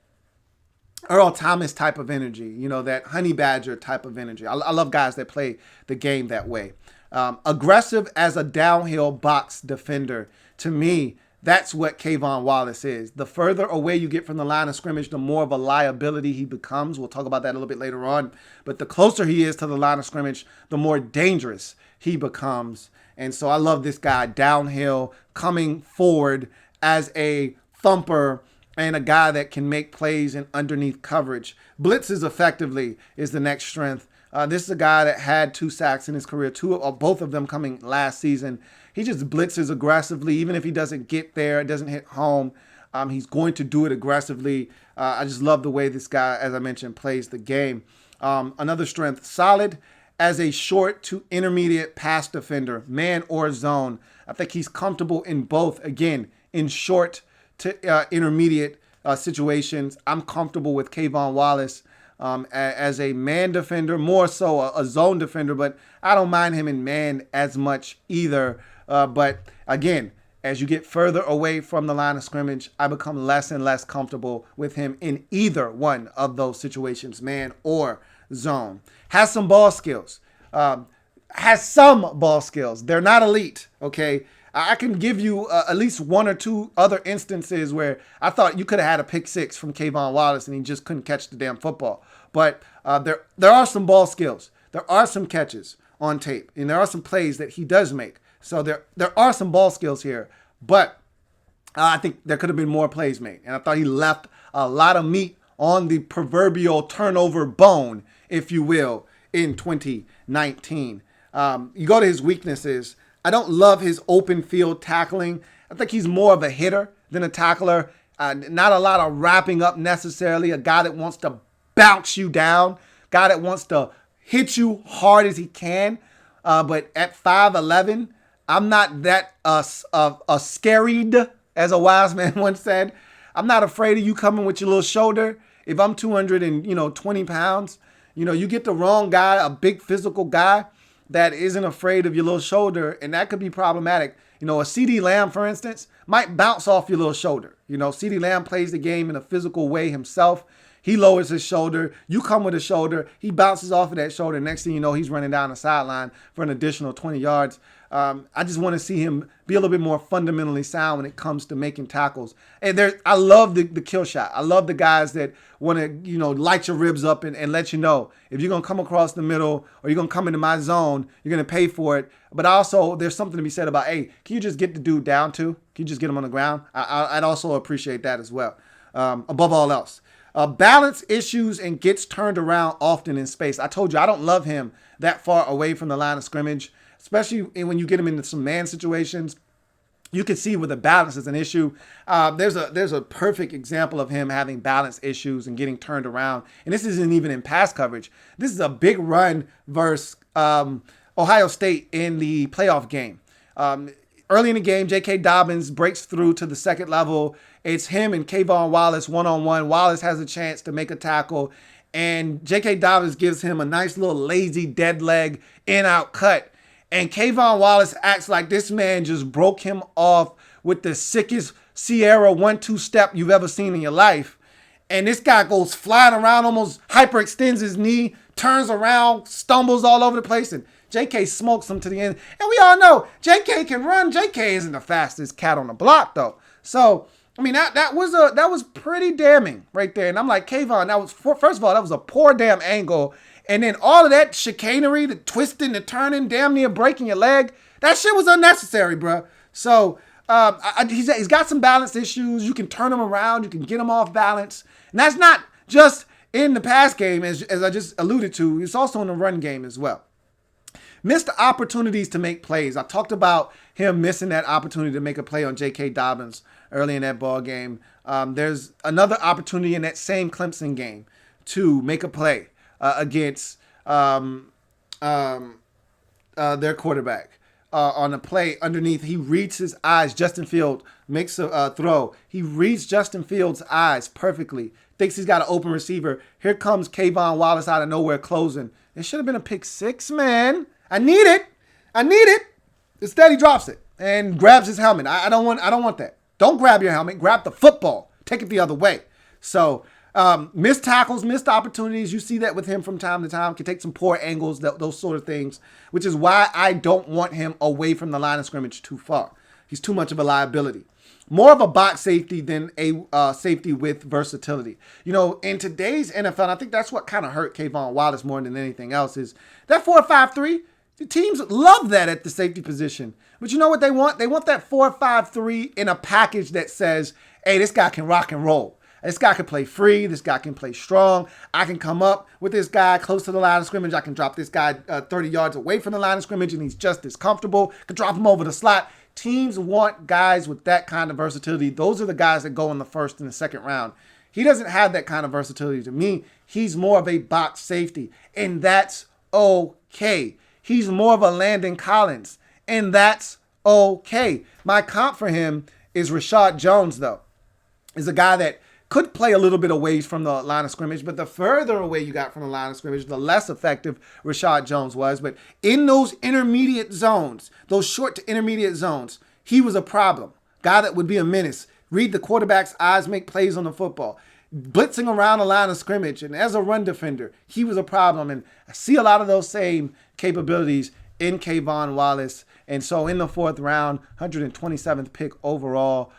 Earl Thomas type of energy, that Honey Badger type of energy. I love guys that play the game that way. Aggressive as a downhill box defender. To me, that's what Kayvon Wallace is. The further away you get from the line of scrimmage, the more of a liability he becomes. We'll talk about that a little bit later on. But the closer he is to the line of scrimmage, the more dangerous he becomes. And so I love this guy downhill, coming forward as a thumper and a guy that can make plays in underneath coverage. Blitzes effectively is the next strength. This is a guy that had 2 sacks in his career, both of them coming last season. He just blitzes aggressively. Even if he doesn't get there, it doesn't hit home, he's going to do it aggressively. I just love the way this guy, as I mentioned, plays the game. Another strength, solid as a short to intermediate pass defender, man or zone. I think he's comfortable in both. Again, in short to intermediate situations, I'm comfortable with Kayvon Wallace as a man defender, more so a zone defender, but I don't mind him in man as much either. But again, as you get further away from the line of scrimmage, I become less and less comfortable with him in either one of those situations, man or zone. Has some ball skills. Has some ball skills. They're not elite, okay? I can give you at least one or two other instances where I thought you could have had a pick six from Kayvon Wallace and he just couldn't catch the damn football. But there are some ball skills. There are some catches on tape, and there are some plays that he does make. So there are some ball skills here, but I think there could have been more plays made. And I thought he left a lot of meat on the proverbial turnover bone, if you will, in 2019. You go to his weaknesses. I don't love his open field tackling. I think he's more of a hitter than a tackler. Not a lot of wrapping up necessarily. A guy that wants to bounce you down. Guy that wants to hit you hard as he can. But at 5'11", I'm not that scared, as a wise man once said. I'm not afraid of you coming with your little shoulder. If I'm 220 pounds, you get the wrong guy, a big physical guy that isn't afraid of your little shoulder, and that could be problematic. A CeeDee Lamb, for instance, might bounce off your little shoulder. CeeDee Lamb plays the game in a physical way himself. He lowers his shoulder. You come with a shoulder. He bounces off of that shoulder. Next thing you know, he's running down the sideline for an additional 20 yards. I just want to see him be a little bit more fundamentally sound when it comes to making tackles. And I love the kill shot. I love the guys that want to, light your ribs up and let you know if you're going to come across the middle or you're going to come into my zone, you're going to pay for it. But also, there's something to be said about, hey, can you just get the dude down too? Can you just get him on the ground? I'd also appreciate that as well, above all else. Balance issues and gets turned around often in space. I told you, I don't love him that far away from the line of scrimmage, especially when you get him into some man situations. You can see where the balance is an issue. There's a perfect example of him having balance issues and getting turned around. And this isn't even in pass coverage. This is a big run versus Ohio State in the playoff game. Early in the game, J.K. Dobbins breaks through to the second level. It's him and Kayvon Wallace one-on-one. Wallace has a chance to make a tackle, and J.K. Dobbins gives him a nice little lazy dead leg in-out cut. And Kayvon Wallace acts like this man just broke him off with the sickest Sierra 1-2 step you've ever seen in your life. And this guy goes flying around, almost hyperextends his knee, turns around, stumbles all over the place, and JK smokes him to the end. And we all know JK can run. JK isn't the fastest cat on the block, though. So, I mean, that was pretty damning right there. And I'm like, Kayvon, first of all, that was a poor damn angle. And then all of that chicanery, the twisting, the turning, damn near breaking your leg, that shit was unnecessary, bro. So, he's got some balance issues. You can turn him around. You can get him off balance. And that's not just in the pass game, as I just alluded to. It's also in the run game as well. Missed opportunities to make plays. I talked about him missing that opportunity to make a play on J.K. Dobbins early in that ball game. There's another opportunity in that same Clemson game to make a play against their quarterback. On a play underneath, he reads his eyes. Justin Fields makes a throw. He reads Justin Fields' eyes perfectly. Thinks he's got an open receiver. Here comes Kayvon Wallace out of nowhere closing. It should have been a pick six, man. I need it. Instead, he drops it and grabs his helmet. I don't want that. Don't grab your helmet. Grab the football. Take it the other way. So, missed tackles, missed opportunities. You see that with him from time to time. Can take some poor angles, those sort of things, which is why I don't want him away from the line of scrimmage too far. He's too much of a liability. More of a box safety than a safety with versatility. In today's NFL, and I think that's what kind of hurt Kayvon Wallace more than anything else, is that 4-5-3. The teams love that at the safety position. But you know what they want? They want that 4-5-3 in a package that says, hey, this guy can rock and roll. This guy can play free. This guy can play strong. I can come up with this guy close to the line of scrimmage. I can drop this guy 30 yards away from the line of scrimmage, and he's just as comfortable. I can drop him over the slot. Teams want guys with that kind of versatility. Those are the guys that go in the first and the second round. He doesn't have that kind of versatility. To me, he's more of a box safety, and that's okay. He's more of a Landon Collins, and that's okay. My comp for him is Rashad Jones, though. Is a guy that could play a little bit away from the line of scrimmage, but the further away you got from the line of scrimmage, the less effective Rashad Jones was. But in those intermediate zones, those short to intermediate zones, he was a problem. Guy that would be a menace. Read the quarterback's eyes, make plays on the football. Blitzing around the line of scrimmage. And as a run defender, he was a problem. And I see a lot of those same capabilities in K'Von Wallace. And so in the 4th round, 127th pick overall,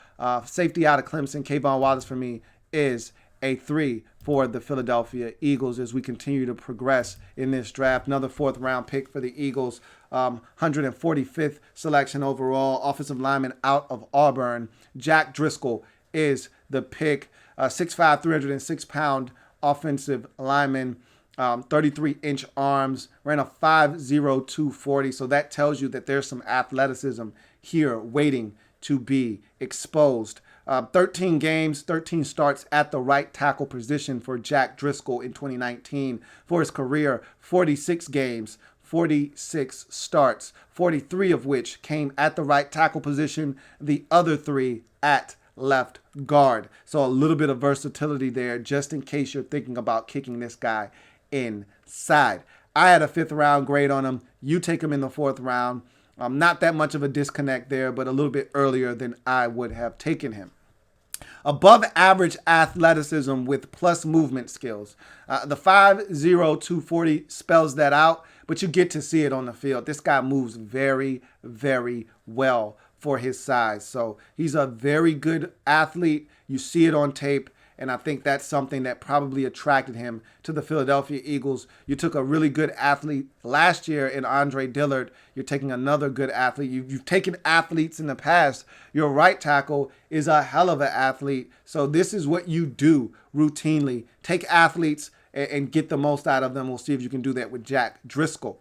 safety out of Clemson, K'Von Wallace for me is a 3 for the Philadelphia Eagles as we continue to progress in this draft. Another 4th round pick for the Eagles, 145th selection overall, offensive lineman out of Auburn. Jack Driscoll is the pick, 6'5", 306-pound offensive lineman. 33-inch arms, ran a 5.02 240. So that tells you that there's some athleticism here waiting to be exposed. 13 games, 13 starts at the right tackle position for Jack Driscoll in 2019. For his career, 46 games, 46 starts, 43 of which came at the right tackle position, the other 3 at left guard. So a little bit of versatility there just in case you're thinking about kicking this guy inside. I had a 5th round grade on him. You take him in the 4th round. Not that much of a disconnect there, but a little bit earlier than I would have taken him. Above average athleticism with plus movement skills. The 5.0 240 spells that out, but you get to see it on the field. This guy moves very, very well for his size. So he's a very good athlete. You see it on tape. And I think that's something that probably attracted him to the Philadelphia Eagles. You took a really good athlete last year in Andre Dillard. You're taking another good athlete. You've taken athletes in the past. Your right tackle is a hell of an athlete. So this is what you do routinely. Take athletes and get the most out of them. We'll see if you can do that with Jack Driscoll.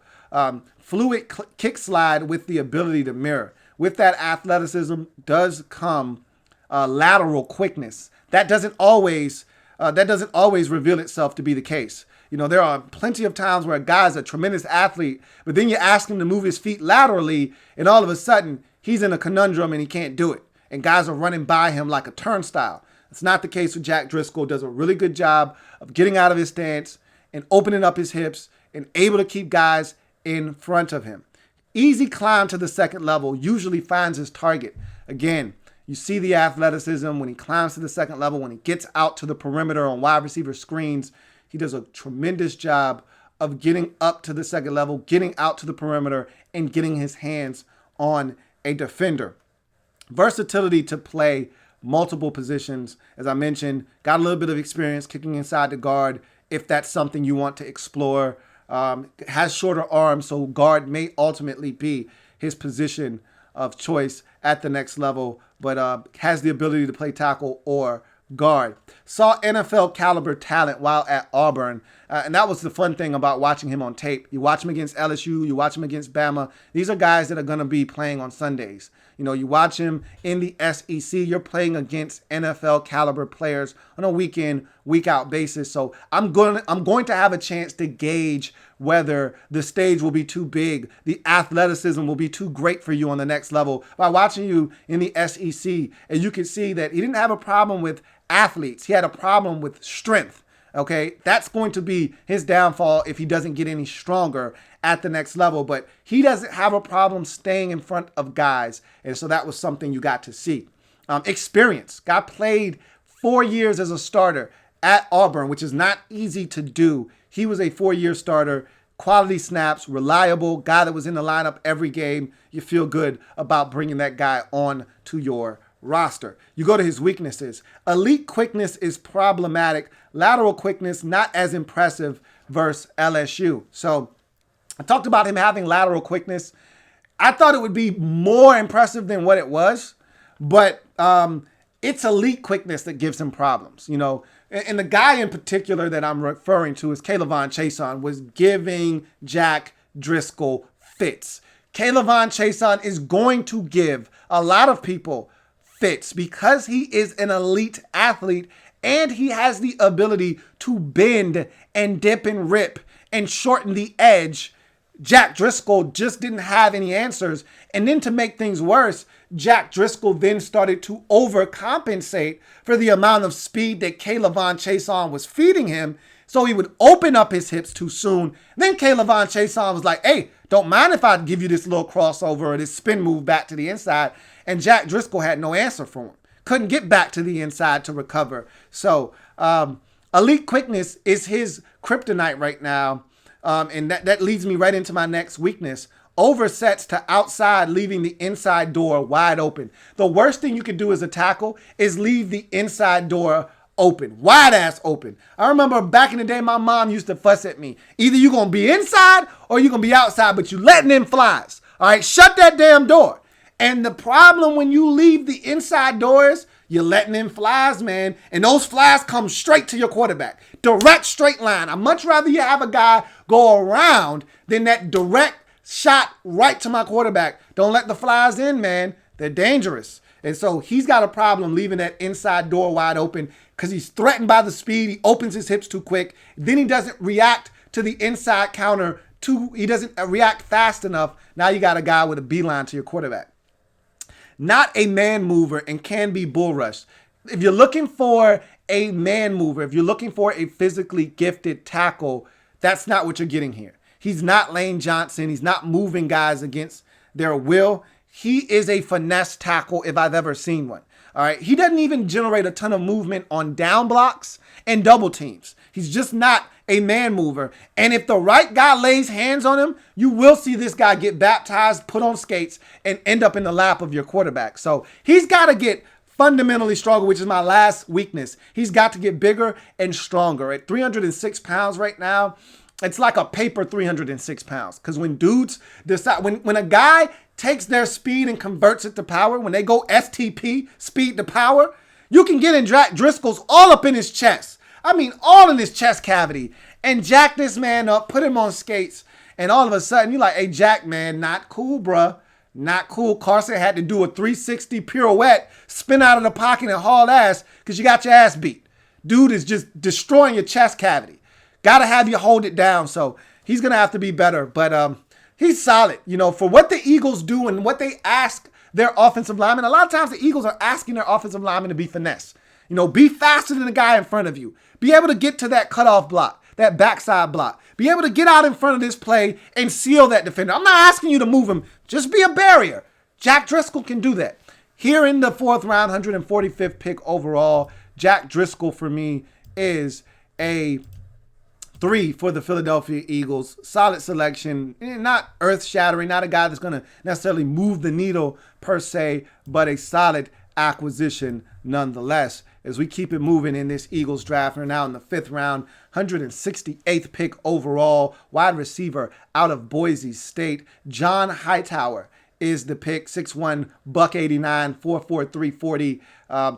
Fluid kick slide with the ability to mirror. With that athleticism does come lateral quickness. That doesn't always reveal itself to be the case. You know, there are plenty of times where a guy's a tremendous athlete, but then you ask him to move his feet laterally, and all of a sudden he's in a conundrum and he can't do it. And guys are running by him like a turnstile. It's not the case with Jack Driscoll. Does a really good job of getting out of his stance and opening up his hips and able to keep guys in front of him. Easy climb to the 2nd level, usually finds his target. Again, you see the athleticism when he climbs to the 2nd level, when he gets out to the perimeter on wide receiver screens. He does a tremendous job of getting up to the 2nd level, getting out to the perimeter, and getting his hands on a defender. Versatility to play multiple positions. As I mentioned, got a little bit of experience kicking inside the guard if that's something you want to explore. Has shorter arms, so guard may ultimately be his position of choice at the next level, but has the ability to play tackle or guard. Saw NFL caliber talent while at Auburn, and that was the fun thing about watching him on tape. You watch him against LSU, you watch him against Bama. These are guys that are going to be playing on Sundays. You know, you watch him in the SEC, you're playing against NFL caliber players on a week in, week out basis. So I'm going to have a chance to gauge whether the stage will be too big, the athleticism will be too great for you on the next level by watching you in the SEC. And you can see that he didn't have a problem with athletes. He had a problem with strength. Okay, that's going to be his downfall if he doesn't get any stronger at the next level. But he doesn't have a problem staying in front of guys. And so that was something you got to see. Experience. Guy played 4 years as a starter at Auburn, which is not easy to do. He was a 4-year starter, quality snaps, reliable, guy that was in the lineup every game. You feel good about bringing that guy on to your roster. You go to his weaknesses. Elite quickness is problematic. Lateral quickness, not as impressive versus LSU. So I talked about him having lateral quickness. I thought it would be more impressive than what it was, but it's elite quickness that gives him problems, you know. And the guy in particular that I'm referring to is K'Lavon Chaisson, was giving Jack Driscoll fits. K'Lavon Chaisson is going to give a lot of people fits because he is an elite athlete and he has the ability to bend and dip and rip and shorten the edge. Jack Driscoll just didn't have any answers. And then to make things worse, Jack Driscoll then started to overcompensate for the amount of speed that K'Lavon Chaisson was feeding him. So he would open up his hips too soon. Then K'Lavon Chaisson was like, hey, don't mind if I give you this little crossover or this spin move back to the inside. And Jack Driscoll had no answer for him. Couldn't get back to the inside to recover. So elite quickness is his kryptonite right now. And that leads me right into my next weakness. Oversets to outside, leaving the inside door wide open. The worst thing you could do as a tackle is leave the inside door open, wide ass open. I remember back in the day, my mom used to fuss at me. Either you're going to be inside or you're going to be outside, but you letting in flies. All right, shut that damn door. And the problem when you leave the inside doors, you're letting in flies, man. And those flies come straight to your quarterback. Direct straight line. I'd much rather you have a guy go around than that direct shot right to my quarterback. Don't let the flies in, man. They're dangerous. And so he's got a problem leaving that inside door wide open because he's threatened by the speed. He opens his hips too quick. Then he doesn't react to the inside counter. He doesn't react fast enough. Now you got a guy with a beeline to your quarterback. Not a man mover and can be bull rushed. If you're looking for a man mover, if you're looking for a physically gifted tackle, that's not what you're getting here. He's not Lane Johnson. He's not moving guys against their will. He is a finesse tackle if I've ever seen one. All right. He doesn't even generate a ton of movement on down blocks and double teams. He's just not a man mover. And if the right guy lays hands on him, you will see this guy get baptized, put on skates, and end up in the lap of your quarterback. So he's got to get fundamentally stronger, which is my last weakness. He's got to get bigger and stronger. At 306 pounds right now, it's like a paper 306 pounds. Because when dudes decide, when a guy takes their speed and converts it to power, when they go STP, speed to power, you can get in Driscoll's all up in his chest. I mean, all in his chest cavity. And jack this man up, put him on skates. And all of a sudden, you're like, hey, Jack, man, not cool, bruh. Not cool. Carson had to do a 360 pirouette, spin out of the pocket and haul ass because you got your ass beat. Dude is just destroying your chest cavity. Got to have you hold it down. So he's going to have to be better. But he's solid, for what the Eagles do and what they ask their offensive linemen. A lot of times the Eagles are asking their offensive linemen to be finesse. Be faster than the guy in front of you. Be able to get to that cutoff block, that backside block. Be able to get out in front of this play and seal that defender. I'm not asking you to move him. Just be a barrier. Jack Driscoll can do that. Here in the 4th round, 145th pick overall, Jack Driscoll for me is a 3 for the Philadelphia Eagles. Solid selection. Not earth-shattering. Not a guy that's going to necessarily move the needle per se, but a solid acquisition nonetheless. As we keep it moving in this Eagles draft, we're now in the 5th round, 168th pick overall, wide receiver out of Boise State. John Hightower is the pick, 6'1", $189, 4'4", 340,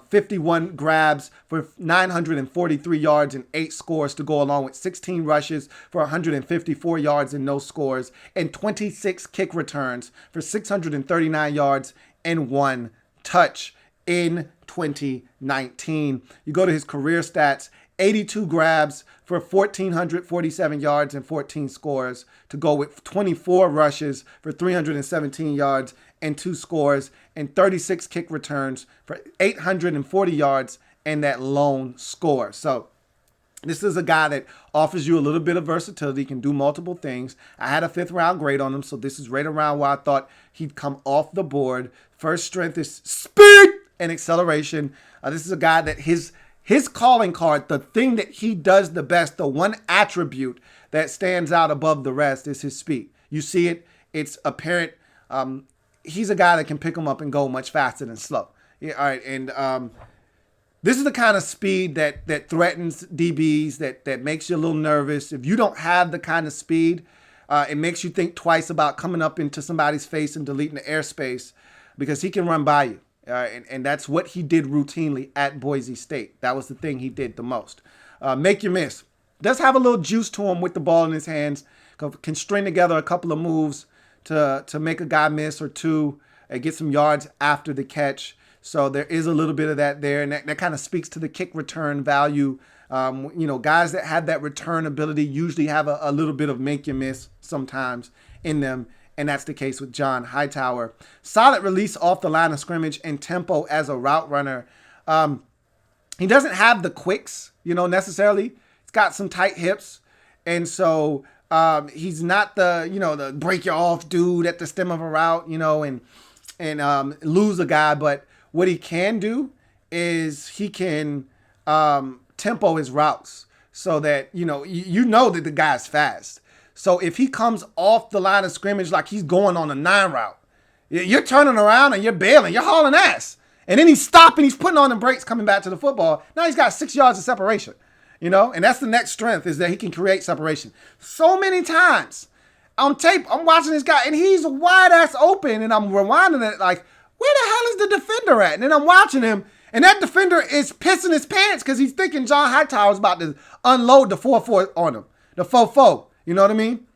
51 grabs for 943 yards and 8 scores to go along with 16 rushes for 154 yards and no scores, and 26 kick returns for 639 yards and 1 touch in 2019. You go to his career stats, 82 grabs for 1,447 yards and 14 scores to go with 24 rushes for 317 yards and 2 scores and 36 kick returns for 840 yards and that lone score. So this is a guy that offers you a little bit of versatility, can do multiple things. I had a 5th round grade on him, so this is right around where I thought he'd come off the board. First strength is speed and acceleration. This is a guy that his calling card, the thing that he does the best, the one attribute that stands out above the rest is his speed. You see it. It's apparent. He's a guy that can pick him up and go much faster than slow. Yeah, all right. And this is the kind of speed that threatens DBs, that makes you a little nervous. If you don't have the kind of speed, it makes you think twice about coming up into somebody's face and deleting the airspace because he can run by you. And that's what he did routinely at Boise State. That was the thing he did the most. Make you miss. Does have a little juice to him with the ball in his hands. Can string together a couple of moves to make a guy miss or two and get some yards after the catch. So there is a little bit of that there. And that kind of speaks to the kick return value. Guys that have that return ability usually have a little bit of make you miss sometimes in them. And that's the case with John Hightower. Solid release off the line of scrimmage and tempo as a route runner. He doesn't have the quicks, necessarily. He's got some tight hips. And so he's not the break you off dude at the stem of a route, and lose a guy. But what he can do is he can tempo his routes so that, you know that the guy's fast. So if he comes off the line of scrimmage like he's going on a 9 route, you're turning around and you're bailing, you're hauling ass. And then he's stopping, he's putting on the brakes coming back to the football. Now he's got 6 yards of separation, and that's the next strength, is that he can create separation. So many times on tape, I'm watching this guy and he's wide ass open and I'm rewinding it like, where the hell is the defender at? And then I'm watching him and that defender is pissing his pants because he's thinking John Hightower is about to unload the 4-4 on him, the 4-4. You know what I mean?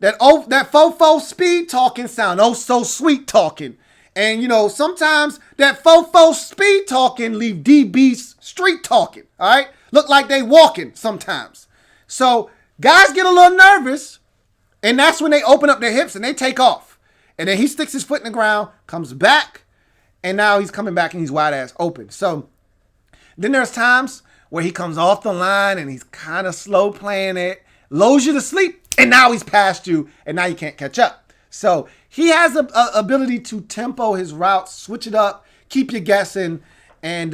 That 4-4 speed talking sound, oh so sweet talking. And, sometimes that 4-4 speed talking leave DBs street talking, all right? Look like they walking sometimes. So guys get a little nervous, and that's when they open up their hips and they take off. And then he sticks his foot in the ground, comes back, and now he's coming back and he's wide ass open. So then there's times where he comes off the line and he's kind of slow playing it, lulls you to sleep, and now he's past you, and now you can't catch up. So he has a ability to tempo his routes, switch it up, keep you guessing, and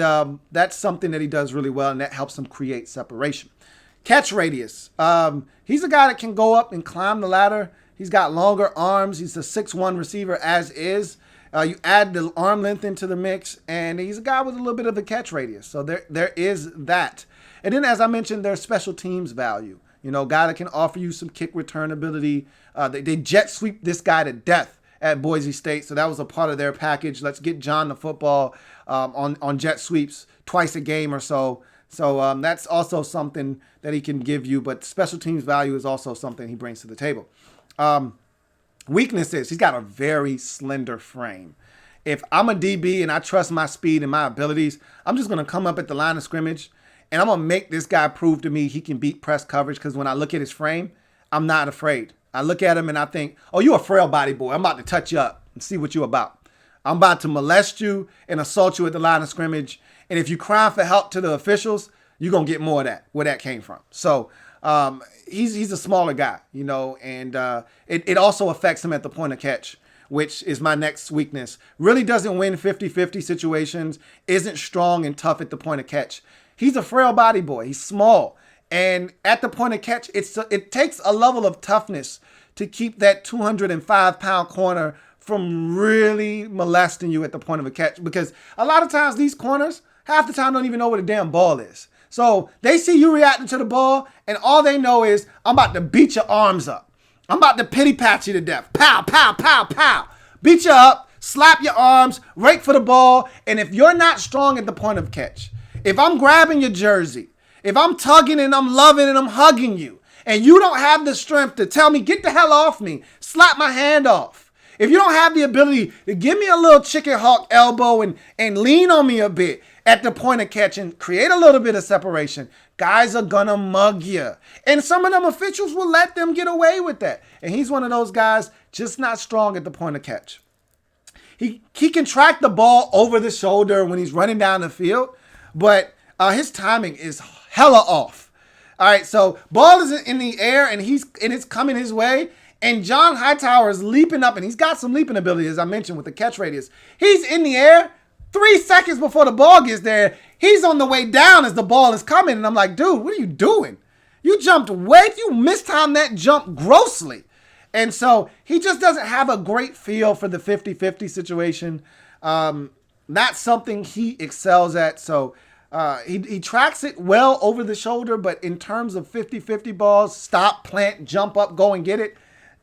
that's something that he does really well, and that helps him create separation. Catch radius. He's a guy that can go up and climb the ladder. He's got longer arms. He's a 6'1 receiver as is. You add the arm length into the mix, and he's a guy with a little bit of a catch radius. So there is that. And then, as I mentioned, there's special teams value. Guy that can offer you some kick return ability. They jet sweep this guy to death at Boise State, so that was a part of their package. Let's get John the football on jet sweeps twice a game or so. So that's also something that he can give you, but special teams value is also something he brings to the table. Weaknesses, he's got a very slender frame. If I'm a DB and I trust my speed and my abilities, I'm just going to come up at the line of scrimmage and I'm going to make this guy prove to me he can beat press coverage, because when I look at his frame, I'm not afraid. I look at him and I think, oh, you a frail body boy. I'm about to touch you up and see what you about. I'm about to molest you and assault you at the line of scrimmage. And if you cry for help to the officials, you're going to get more of that, where that came from. So he's a smaller guy, and it also affects him at the point of catch, which is my next weakness. Really doesn't win 50-50 situations, isn't strong and tough at the point of catch. He's a frail body boy. He's small. And at the point of catch, it takes a level of toughness to keep that 205-pound corner from really molesting you at the point of a catch. Because a lot of times these corners, half the time, don't even know where the damn ball is. So they see you reacting to the ball, and all they know is, I'm about to beat your arms up. I'm about to pity pat you to death. Pow, pow, pow, pow. Beat you up, slap your arms, rake for the ball. And if you're not strong at the point of catch, if I'm grabbing your jersey, if I'm tugging and I'm loving and I'm hugging you, and you don't have the strength to tell me, get the hell off me, slap my hand off. If you don't have the ability to give me a little chicken hawk elbow and lean on me a bit at the point of catch and create a little bit of separation, guys are gonna mug you. And some of them officials will let them get away with that. And he's one of those guys just not strong at the point of catch. He can track the ball over the shoulder when he's running down the field, but his timing is hella off. All right, so ball is in the air and it's coming his way. And John Hightower is leaping up, and he's got some leaping ability, as I mentioned, with the catch radius. He's in the air 3 seconds before the ball gets there. He's on the way down as the ball is coming. And I'm like, dude, what are you doing? You jumped you mistimed that jump grossly. And so he just doesn't have a great feel for the 50-50 situation. Not something he excels at. So he tracks it well over the shoulder, but in terms of 50-50 balls, stop, plant, jump up, go and get it,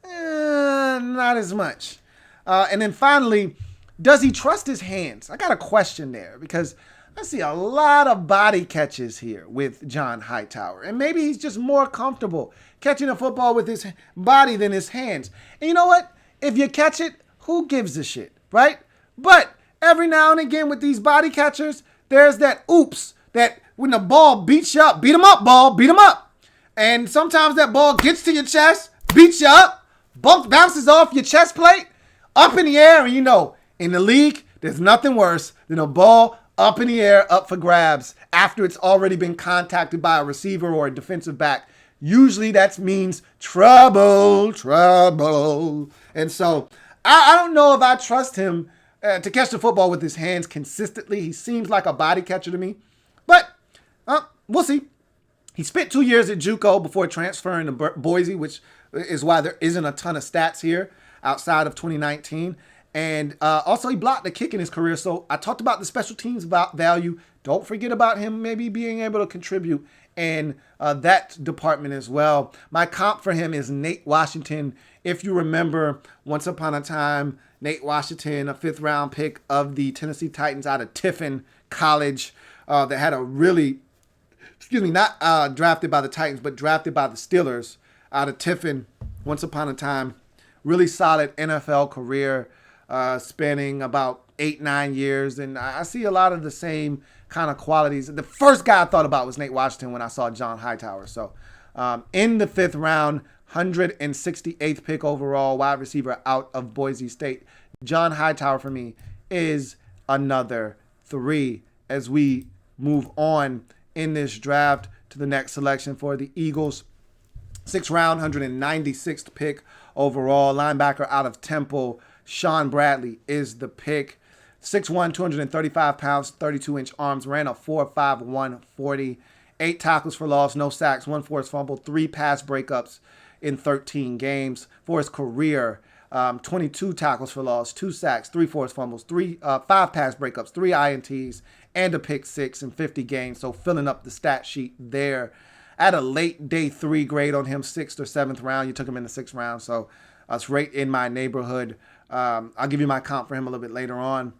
not as much. And then finally, does he trust his hands? I got a question there, because I see a lot of body catches here with John Hightower. And maybe he's just more comfortable catching a football with his body than his hands. And you know what? If you catch it, who gives a shit, right? But every now and again with these body catchers, there's that oops, that when the ball beats you up, beat him up, ball, beat him up. And sometimes that ball gets to your chest, beats you up, bounces off your chest plate, up in the air, and in the league, there's nothing worse than a ball up in the air, up for grabs after it's already been contacted by a receiver or a defensive back, usually that means trouble. And so I don't know if I trust him to catch the football with his hands consistently. He seems like a body catcher to me, but we'll see. He spent 2 years at JUCO before transferring to Boise, which is why there isn't a ton of stats here outside of 2019. And also, he blocked the kick in his career. So I talked about the special teams value. Don't forget about him maybe being able to contribute in that department as well. My comp for him is Nate Washington. If you remember, once upon a time, Nate Washington, a 5th-round pick of the Tennessee Titans out of Tiffin College, that had a really, not drafted by the Titans, but drafted by the Steelers out of Tiffin once upon a time. Really solid NFL career, spanning about 8-9 years. And I see a lot of the same kind of qualities. The first guy I thought about was Nate Washington when I saw John Hightower. So in the 5th round, 168th pick overall, wide receiver out of Boise State. John Hightower for me is another 3 as we move on in this draft to the next selection for the Eagles. 6th round, 196th pick overall, linebacker out of Temple. Shaun Bradley is the pick. 6'1", 235 pounds, 32-inch arms, ran a 4.51 40. 8 tackles for loss, no sacks, 1 forced fumble, 3 pass breakups in 13 games. For his career, 22 tackles for loss, 2 sacks, 3 forced fumbles, 5 pass breakups, 3 INTs, and a pick 6 in 50 games. So filling up the stat sheet there. I had a late day 3 grade on him, 6th or 7th round. You took him in the 6th round, so it's right in my neighborhood. I'll give you my comp for him a little bit later on.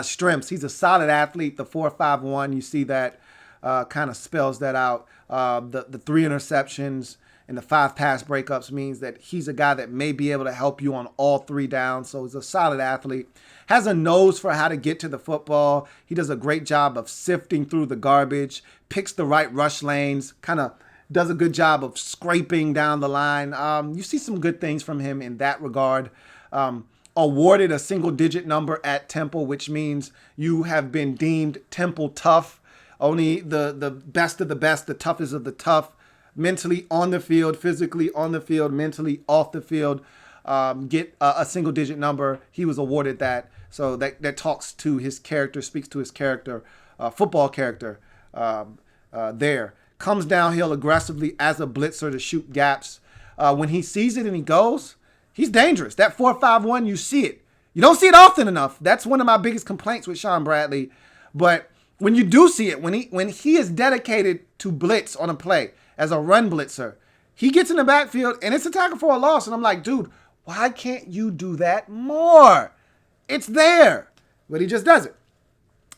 Strengths, he's a solid athlete, the 4.51. You see that kind of spells that out. The 3 interceptions and the 5 pass breakups means that he's a guy that may be able to help you on all 3 downs. So he's a solid athlete. Has a nose for how to get to the football. He does a great job of sifting through the garbage, picks the right rush lanes, kind of does a good job of scraping down the line. You see some good things from him in that regard. Awarded a single-digit number at Temple, which means you have been deemed Temple tough. Only the best of the best, the toughest of the tough, mentally on the field, physically on the field, mentally off the field, get a single-digit number. He was awarded that. So that talks to his character, speaks to his character, football character there. Comes downhill aggressively as a blitzer to shoot gaps. When he sees it and he goes, he's dangerous. That 4.51, you see it. You don't see it often enough. That's one of my biggest complaints with Shaun Bradley. But when you do see it, when he is dedicated to blitz on a play as a run blitzer, he gets in the backfield and it's a tackle for a loss. And I'm like, dude, why can't you do that more? It's there. But he just does it.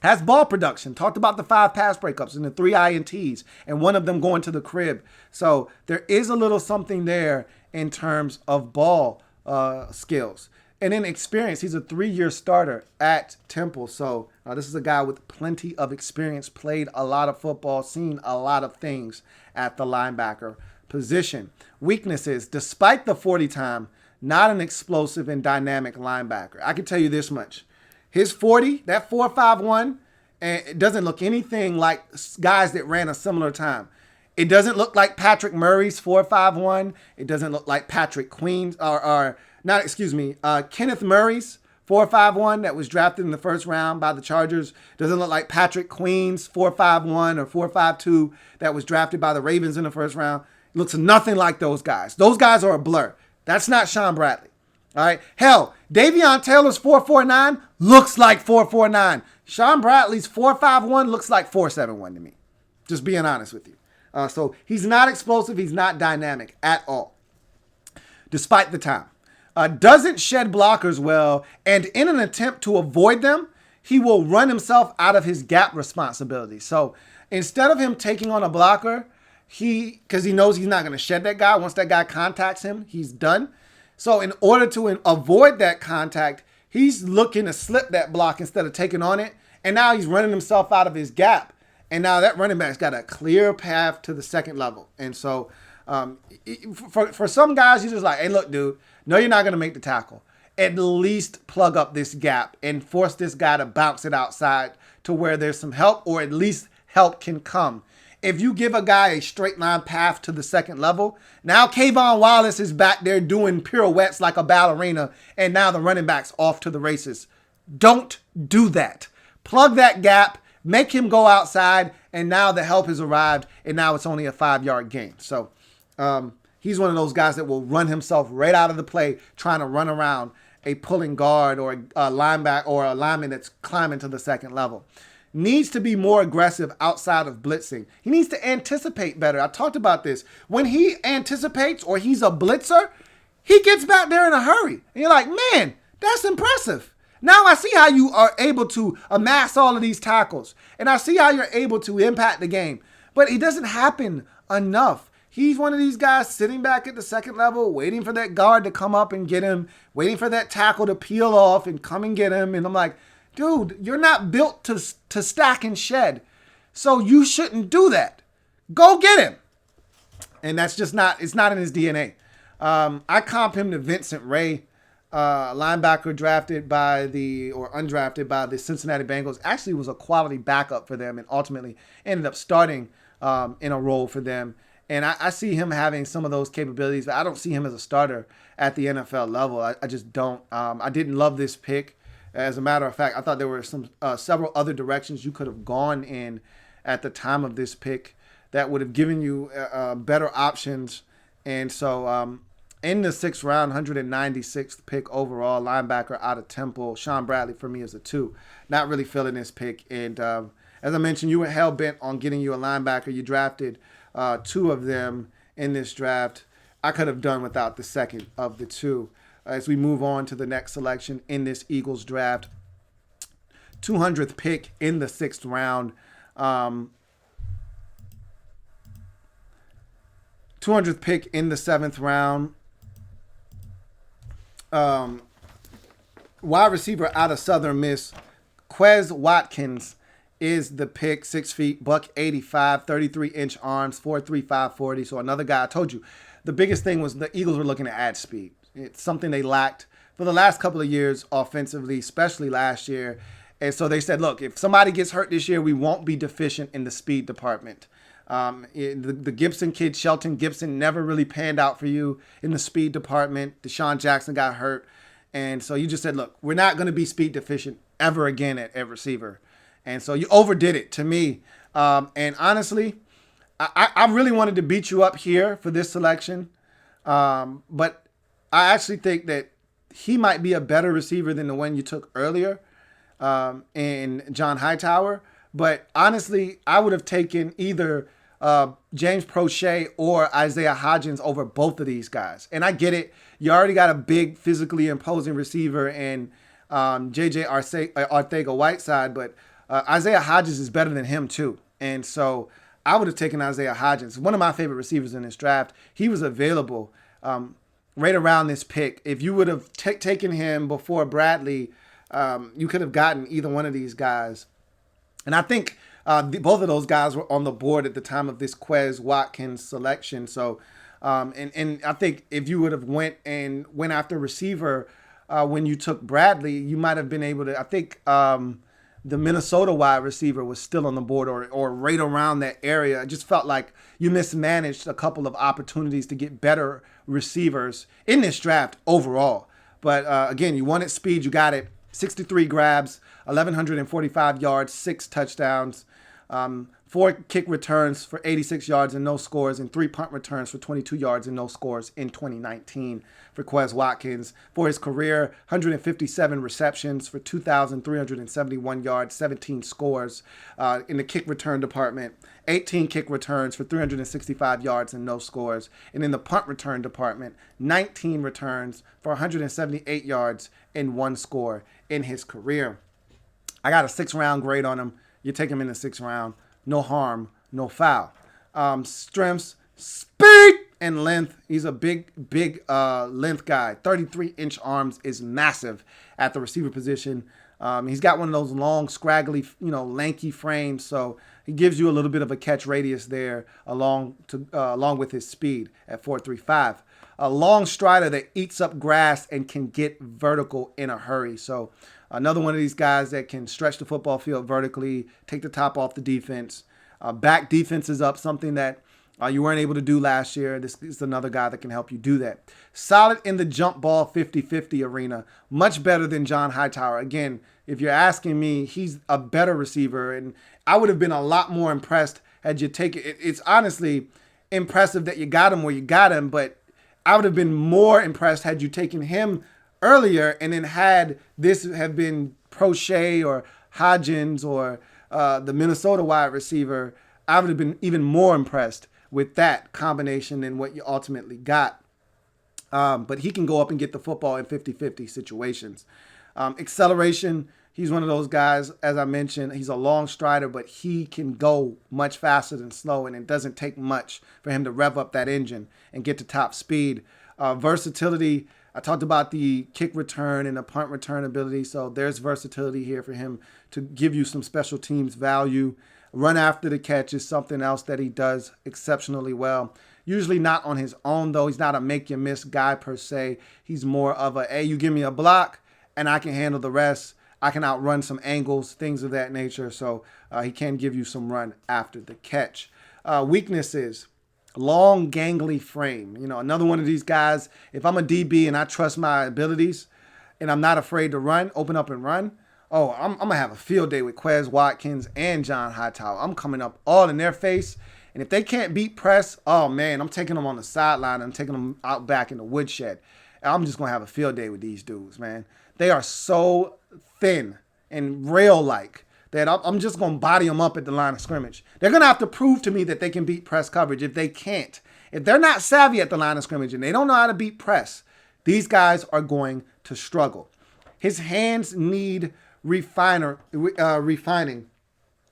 Has ball production. Talked about the 5 pass breakups and the 3 INTs and one of them going to the crib. So there is a little something there in terms of ball skills. And then experience. He's a 3-year starter at Temple. So this is a guy with plenty of experience, played a lot of football, seen a lot of things at the linebacker position. Weaknesses. Despite the 40 time, not an explosive and dynamic linebacker. I can tell you this much. His 40, that 4.51, and it doesn't look anything like guys that ran a similar time. It doesn't look like Patrick Murray's 4.51. It doesn't look like Kenneth Murray's 4.51 that was drafted in the 1st round by the Chargers. Doesn't look like Patrick Queen's 4.51 or 4.52 that was drafted by the Ravens in the 1st round. It looks nothing like those guys. Those guys are a blur. That's not Shaun Bradley. All right. Hell, Davion Taylor's 4.49 looks like 4.49. Shaun Bradley's 4.51 looks like 4.71 to me. Just being honest with you. So he's not explosive. He's not dynamic at all, despite the time. Doesn't shed blockers well, and in an attempt to avoid them, he will run himself out of his gap responsibility. So instead of him taking on a blocker, because he knows he's not going to shed that guy. Once that guy contacts him, he's done. So in order to avoid that contact, he's looking to slip that block instead of taking on it. And now he's running himself out of his gap. And now that running back's got a clear path to the second level. And so for some guys, you're just like, hey, look, dude, no, you're not going to make the tackle. At least plug up this gap and force this guy to bounce it outside to where there's some help, or at least help can come. If you give a guy a straight line path to the second level, now Kayvon Wallace is back there doing pirouettes like a ballerina, and now the running back's off to the races. Don't do that. Plug that gap, make him go outside, and now the help has arrived, and now it's only a 5-yard gain. So he's one of those guys that will run himself right out of the play trying to run around a pulling guard or a linebacker or a lineman that's climbing to the second level. Needs to be more aggressive outside of blitzing. He needs to anticipate better. I talked about this. When he anticipates or he's a blitzer, he gets back there in a hurry. And you're like, man, that's impressive. Now I see how you are able to amass all of these tackles. And I see how you're able to impact the game. But it doesn't happen enough. He's one of these guys sitting back at the second level, waiting for that guard to come up and get him, waiting for that tackle to peel off and come and get him. And I'm like, dude, you're not built to stack and shed. So you shouldn't do that. Go get him. And that's just it's not in his DNA. I comp him to Vincent Ray, linebacker drafted undrafted by the Cincinnati Bengals. Actually was a quality backup for them and ultimately ended up starting in a role for them. And I see him having some of those capabilities, but I don't see him as a starter at the NFL level. I just don't. I didn't love this pick. As a matter of fact, I thought there were several other directions you could have gone in at the time of this pick that would have given you better options. And so in the 6th round, 196th pick overall, linebacker out of Temple, Shaun Bradley for me is a 2. Not really feeling this pick. And as I mentioned, you were hell-bent on getting you a linebacker. You drafted 2 of them in this draft. I could have done without the second of the 2. As we move on to the next selection in this Eagles draft, 200th pick in the 6th round. 200th pick in the 7th round. Wide receiver out of Southern Miss, Quez Watkins is the pick. 6 feet, buck 85, 33-inch arms, 4.3, 540. So another guy. I told you, the biggest thing was the Eagles were looking to add speed. It's something they lacked for the last couple of years offensively, especially last year. And so they said, look, if somebody gets hurt this year, we won't be deficient in the speed department. The Gibson kid, Shelton Gibson, never really panned out for you in the speed department. Deshaun Jackson got hurt. And so you just said, look, we're not going to be speed deficient ever again at receiver. And so you overdid it to me. And honestly, I really wanted to beat you up here for this selection. But I actually think that he might be a better receiver than the one you took earlier in John Hightower. But honestly, I would have taken either James Prochet or Isaiah Hodgins over both of these guys. And I get it. You already got a big, physically imposing receiver in J.J. Arcega-Whiteside, but Isaiah Hodgins is better than him too. And so I would have taken Isaiah Hodgins, one of my favorite receivers in this draft. He was available right around this pick. If you would have taken him before Bradley, you could have gotten either one of these guys. And I think both of those guys were on the board at the time of this Quez Watkins selection. So, and I think if you would have went after receiver when you took Bradley, you might have been able to. I think the Minnesota wide receiver was still on the board or right around that area. I just felt like you mismanaged a couple of opportunities to get better receivers in this draft overall. But again, you wanted speed, you got it. 63 grabs, 1,145 yards, 6 touchdowns, 4 kick returns for 86 yards and no scores, and 3 punt returns for 22 yards and no scores in 2019 for Quez Watkins. For his career, 157 receptions for 2,371 yards, 17 scores in the kick return department, 18 kick returns for 365 yards and no scores. And in the punt return department, 19 returns for 178 yards and 1 score in his career. I got a 6th round grade on him. You take him in the 6th round. No harm, no foul. Strengths, speed, and length. He's a big length guy. 33-inch arms is massive at the receiver position. He's got one of those long, scraggly, lanky frames, so he gives you a little bit of a catch radius there along with his speed at 4.35. A long strider that eats up grass and can get vertical in a hurry. So another one of these guys that can stretch the football field vertically, take the top off the defense. Back defense is up, something that you weren't able to do last year. This is another guy that can help you do that. Solid in the jump ball 50-50 arena. Much better than John Hightower. Again, if you're asking me, he's a better receiver, and I would have been a lot more impressed had you taken it. It's honestly impressive that you got him where you got him, but I would have been more impressed had you taken him earlier and then had this have been Prochet or Hodgins or the Minnesota wide receiver. I would have been even more impressed with that combination than what you ultimately got. But he can go up and get the football in 50-50 situations. Acceleration, he's one of those guys, as I mentioned, he's a long strider, but he can go much faster than slow, and it doesn't take much for him to rev up that engine and get to top speed. Versatility, I talked about the kick return and the punt return ability, so there's versatility here for him to give you some special teams value. Run after the catch is something else that he does exceptionally well. Usually not on his own, though. He's not a make-you-miss guy per se. He's more of a, hey, you give me a block, and I can handle the rest. I can outrun some angles, things of that nature. So he can give you some run after the catch. Weaknesses, long, gangly frame. You know, another one of these guys, if I'm a DB and I trust my abilities and I'm not afraid to run, open up and run, I'm going to have a field day with Quez Watkins and John Hightower. I'm coming up all in their face. And if they can't beat press, oh, man, I'm taking them on the sideline. I'm taking them out back in the woodshed. I'm just going to have a field day with these dudes, man. They are so thin and rail-like that I'm just going to body them up at the line of scrimmage. They're going to have to prove to me that they can beat press coverage. If they can't, if they're not savvy at the line of scrimmage and they don't know how to beat press, these guys are going to struggle. His hands need refining.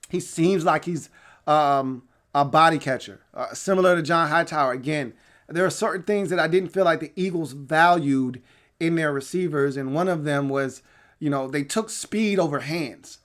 He seems like he's a body catcher, similar to John Hightower. Again, there are certain things that I didn't feel like the Eagles valued in their receivers, and one of them was, they took speed over hands.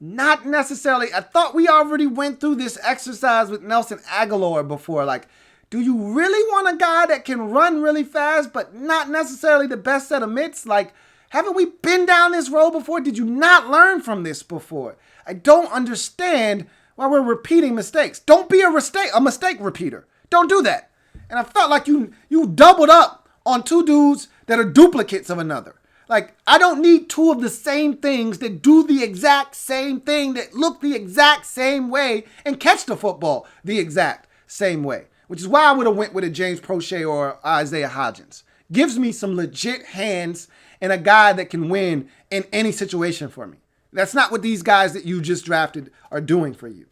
Not necessarily. I thought we already went through this exercise with Nelson Aguilar before. Like, do you really want a guy that can run really fast, but not necessarily the best set of mitts? Like, haven't we been down this road before? Did you not learn from this before? I don't understand why we're repeating mistakes. Don't be a mistake repeater. Don't do that. And I felt like you doubled up on two dudes that are duplicates of another. Like, I don't need two of the same things that do the exact same thing, that look the exact same way and catch the football the exact same way, which is why I would have went with a James Prochet or Isaiah Hodgins. Gives me some legit hands and a guy that can win in any situation for me. That's not what these guys that you just drafted are doing for you.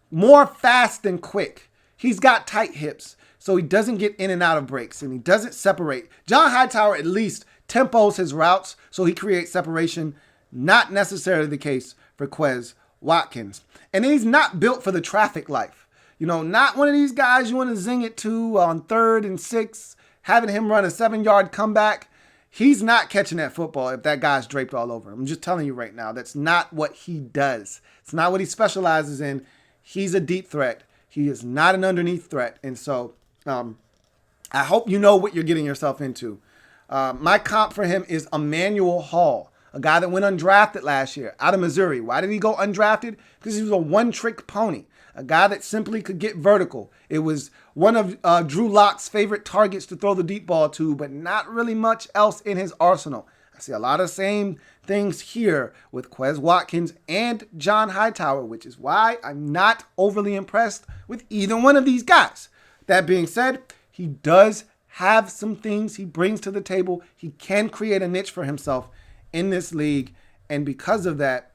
More fast than quick. He's got tight hips, so he doesn't get in and out of breaks, and he doesn't separate. John Hightower at least tempos his routes, so he creates separation. Not necessarily the case for Quez Watkins. And he's not built for the traffic life. Not one of these guys you want to zing it to on 3rd and 6, having him run a 7-yard comeback. He's not catching that football if that guy's draped all over him. I'm just telling you right now, that's not what he does. It's not what he specializes in. He's a deep threat. He is not an underneath threat. And so I hope you know what you're getting yourself into. My comp for him is Emmanuel Hall, a guy that went undrafted last year out of Missouri. Why did he go undrafted? Because he was a one-trick pony, a guy that simply could get vertical. It was one of Drew Lock's favorite targets to throw the deep ball to, but not really much else in his arsenal. I see a lot of same things here with Quez Watkins and John Hightower, which is why I'm not overly impressed with either one of these guys. That being said, he does have some things he brings to the table. He can create a niche for himself in this league. And because of that,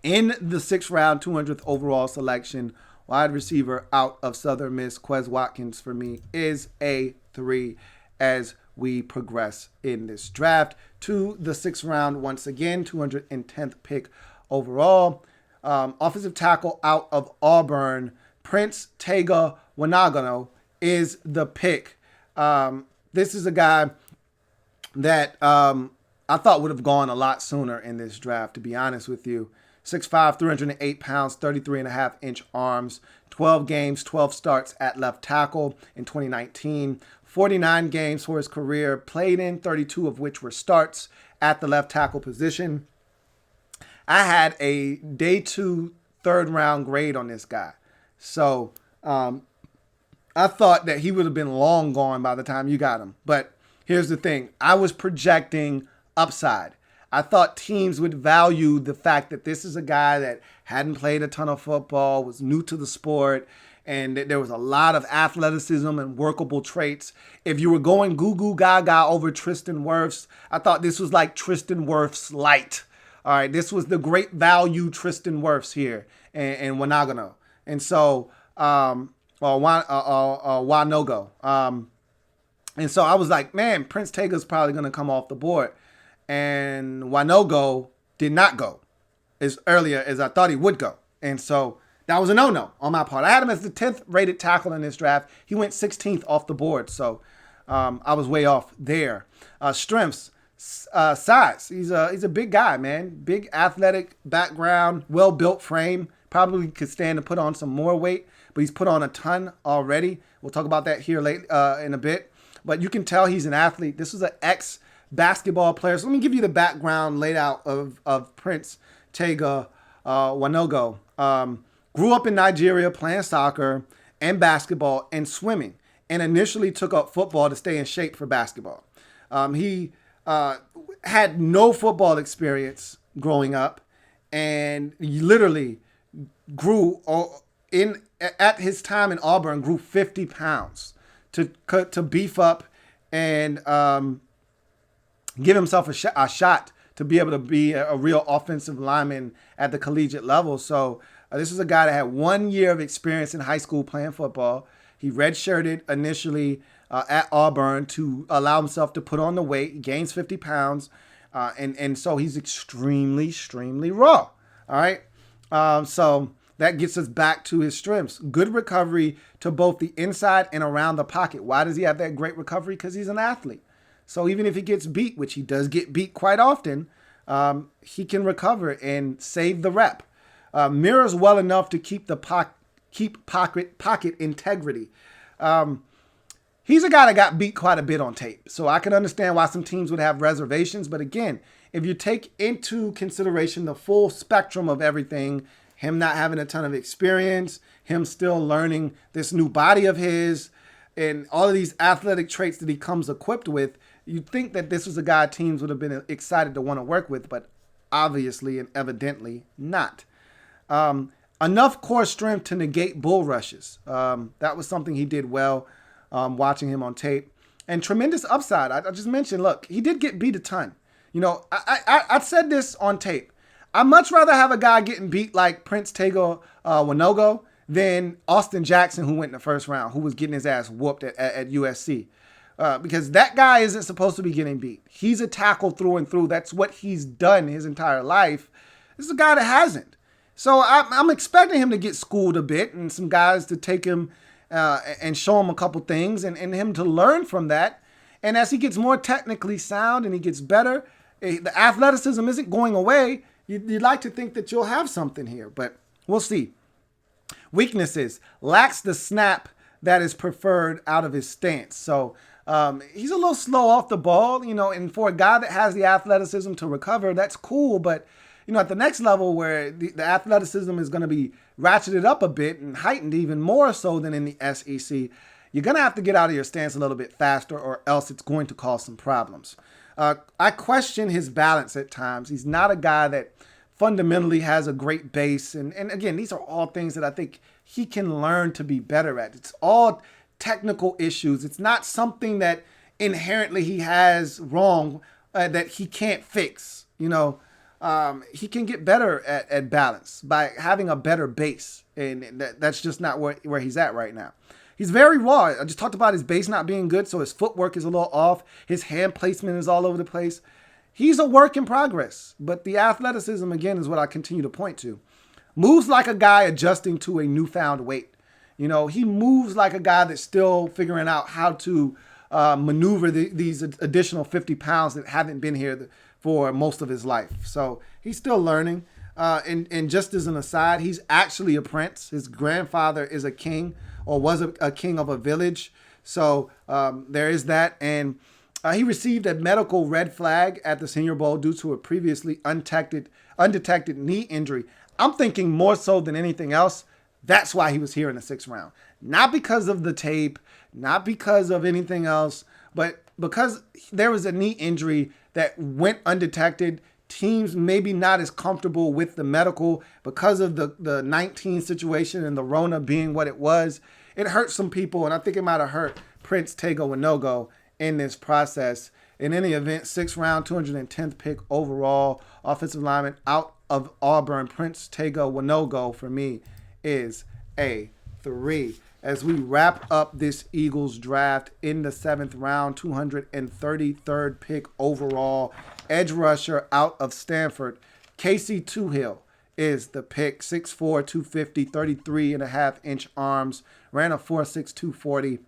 in the 6th round, 200th overall selection, wide receiver out of Southern Miss, Quez Watkins for me is a 3 as we progress in this draft to the 6th round. Once again, 210th pick overall. Offensive tackle out of Auburn, Prince Tega Wanogho is the pick. This is a guy that I thought would have gone a lot sooner in this draft, to be honest with you. 6'5", 308 pounds, 33.5-inch arms, 12 games, 12 starts at left tackle in 2019, 49 games for his career, played in 32 of which were starts at the left tackle position. I had a day 2 third round grade on this guy. So I thought that he would have been long gone by the time you got him. But here's the thing. I was projecting upside. I thought teams would value the fact that this is a guy that hadn't played a ton of football, was new to the sport, and that there was a lot of athleticism and workable traits. If you were going goo goo gaga over Tristan Wirfs, I thought this was like Tristan Wirfs light. All right, this was the great value Tristan Wirfs here in Wanogho. And so, Wanogho. And so I was like, man, Prince Tega's probably going to come off the board. And Wanogho did not go as earlier as I thought he would go. And so that was a no-no on my part. I had him as the 10th rated tackle in this draft. He went 16th off the board. So I was way off there. Strengths, size. He's a big guy, man. Big athletic background, well-built frame. Probably could stand to put on some more weight, but he's put on a ton already. We'll talk about that here late in a bit. But you can tell he's an athlete. This was an ex-basketball player. So let me give you the background laid out of Prince Tega Wanogho. Grew up in Nigeria playing soccer and basketball and swimming, and initially took up football to stay in shape for basketball. He had no football experience growing up, and he literally grew at his time in Auburn, grew 50 pounds to beef up and give himself a shot to be able to be a real offensive lineman at the collegiate level. So this is a guy that had 1 year of experience in high school playing football. He redshirted initially at Auburn to allow himself to put on the weight. He gains 50 pounds. And so he's extremely raw. All right. So that gets us back to his strengths. Good recovery to both the inside and around the pocket. Why does he have that great recovery? Because he's an athlete. So even if he gets beat, which he does get beat quite often, he can recover and save the rep. Mirrors well enough to keep pocket integrity. He's a guy that got beat quite a bit on tape. So I can understand why some teams would have reservations. But again, if you take into consideration the full spectrum of everything, him not having a ton of experience, him still learning this new body of his, and all of these athletic traits that he comes equipped with, you'd think that this was a guy teams would have been excited to want to work with, but obviously and evidently not. Enough core strength to negate bull rushes. That was something he did well watching him on tape. And tremendous upside. I just mentioned, look, he did get beat a ton. You know, I said this on tape. I'd much rather have a guy getting beat like Prince Tega Wanogho than Austin Jackson, who went in the first round, who was getting his ass whooped at USC. Because that guy isn't supposed to be getting beat. He's a tackle through and through. That's what he's done his entire life. This is a guy that hasn't. So I'm expecting him to get schooled a bit and some guys to take him and show him a couple things and him to learn from that. And as he gets more technically sound and he gets better, the athleticism isn't going away. You'd like to think that you'll have something here, but we'll see. Weaknesses. Lacks the snap that is preferred out of his stance. So he's a little slow off the ball, you know, and for a guy that has the athleticism to recover, that's cool. But, you know, at the next level where the athleticism is going to be ratcheted up a bit and heightened even more so than in the SEC, you're going to have to get out of your stance a little bit faster or else it's going to cause some problems. I question his balance at times. He's not a guy that fundamentally has a great base. And again, these are all things that I think he can learn to be better at. It's all technical issues. It's not something that inherently he has wrong that he can't fix. You know, he can get better at balance by having a better base. And that's just not where he's at right now. He's very raw. I just talked about his base not being good, so his footwork is a little off. His hand placement is all over the place. He's a work in progress, but the athleticism, again, is what I continue to point to. Moves like a guy adjusting to a newfound weight. You know, he moves like a guy that's still figuring out how to maneuver these additional 50 pounds that haven't been here for most of his life. So he's still learning. And just as an aside, he's actually a prince. His grandfather is a king or was a king of a village. So there is that. And he received a medical red flag at the Senior Bowl due to a previously undetected knee injury. I'm thinking more so than anything else, that's why he was here in the 6th round. Not because of the tape, not because of anything else, but because there was a knee injury that went undetected. Teams maybe not as comfortable with the medical because of the 19 situation and the Rona being what it was. It hurt some people, and I think it might have hurt Prince Tega Wanogho in this process. In any event, 6th round, 210th pick overall, offensive lineman out of Auburn, Prince Tega Wanogho, for me, is a 3. As we wrap up this Eagles draft in the 7th round, 233rd pick overall, edge rusher out of Stanford, Casey Toohill is the pick. 6'4", 250, 33.5-inch arms, ran a 4.6, 240.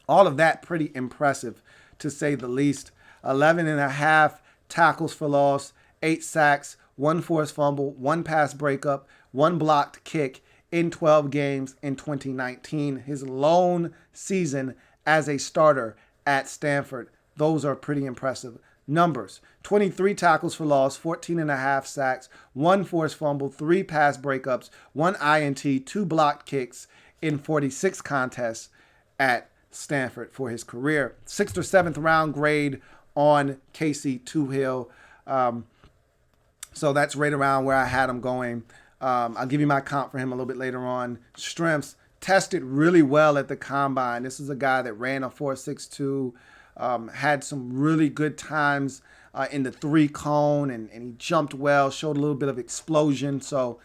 All of that pretty impressive, to say the least. 11.5 tackles for loss, 8 sacks, 1 forced fumble, 1 pass breakup, 1 blocked kick in 12 games in 2019. His lone season as a starter at Stanford. Those are pretty impressive numbers. 23 tackles for loss, 14.5 sacks, 1 forced fumble, 3 pass breakups, 1 INT, 2 blocked kicks in 46 contests at Stanford for his career. 6th or 7th round grade on Casey Toohill. So that's right around where I had him going. I'll give you my comp for him a little bit later on. Strengths, tested really well at the combine. This is a guy that ran a 4.62, had some really good times in the 3-cone, and he jumped well, showed a little bit of explosion. So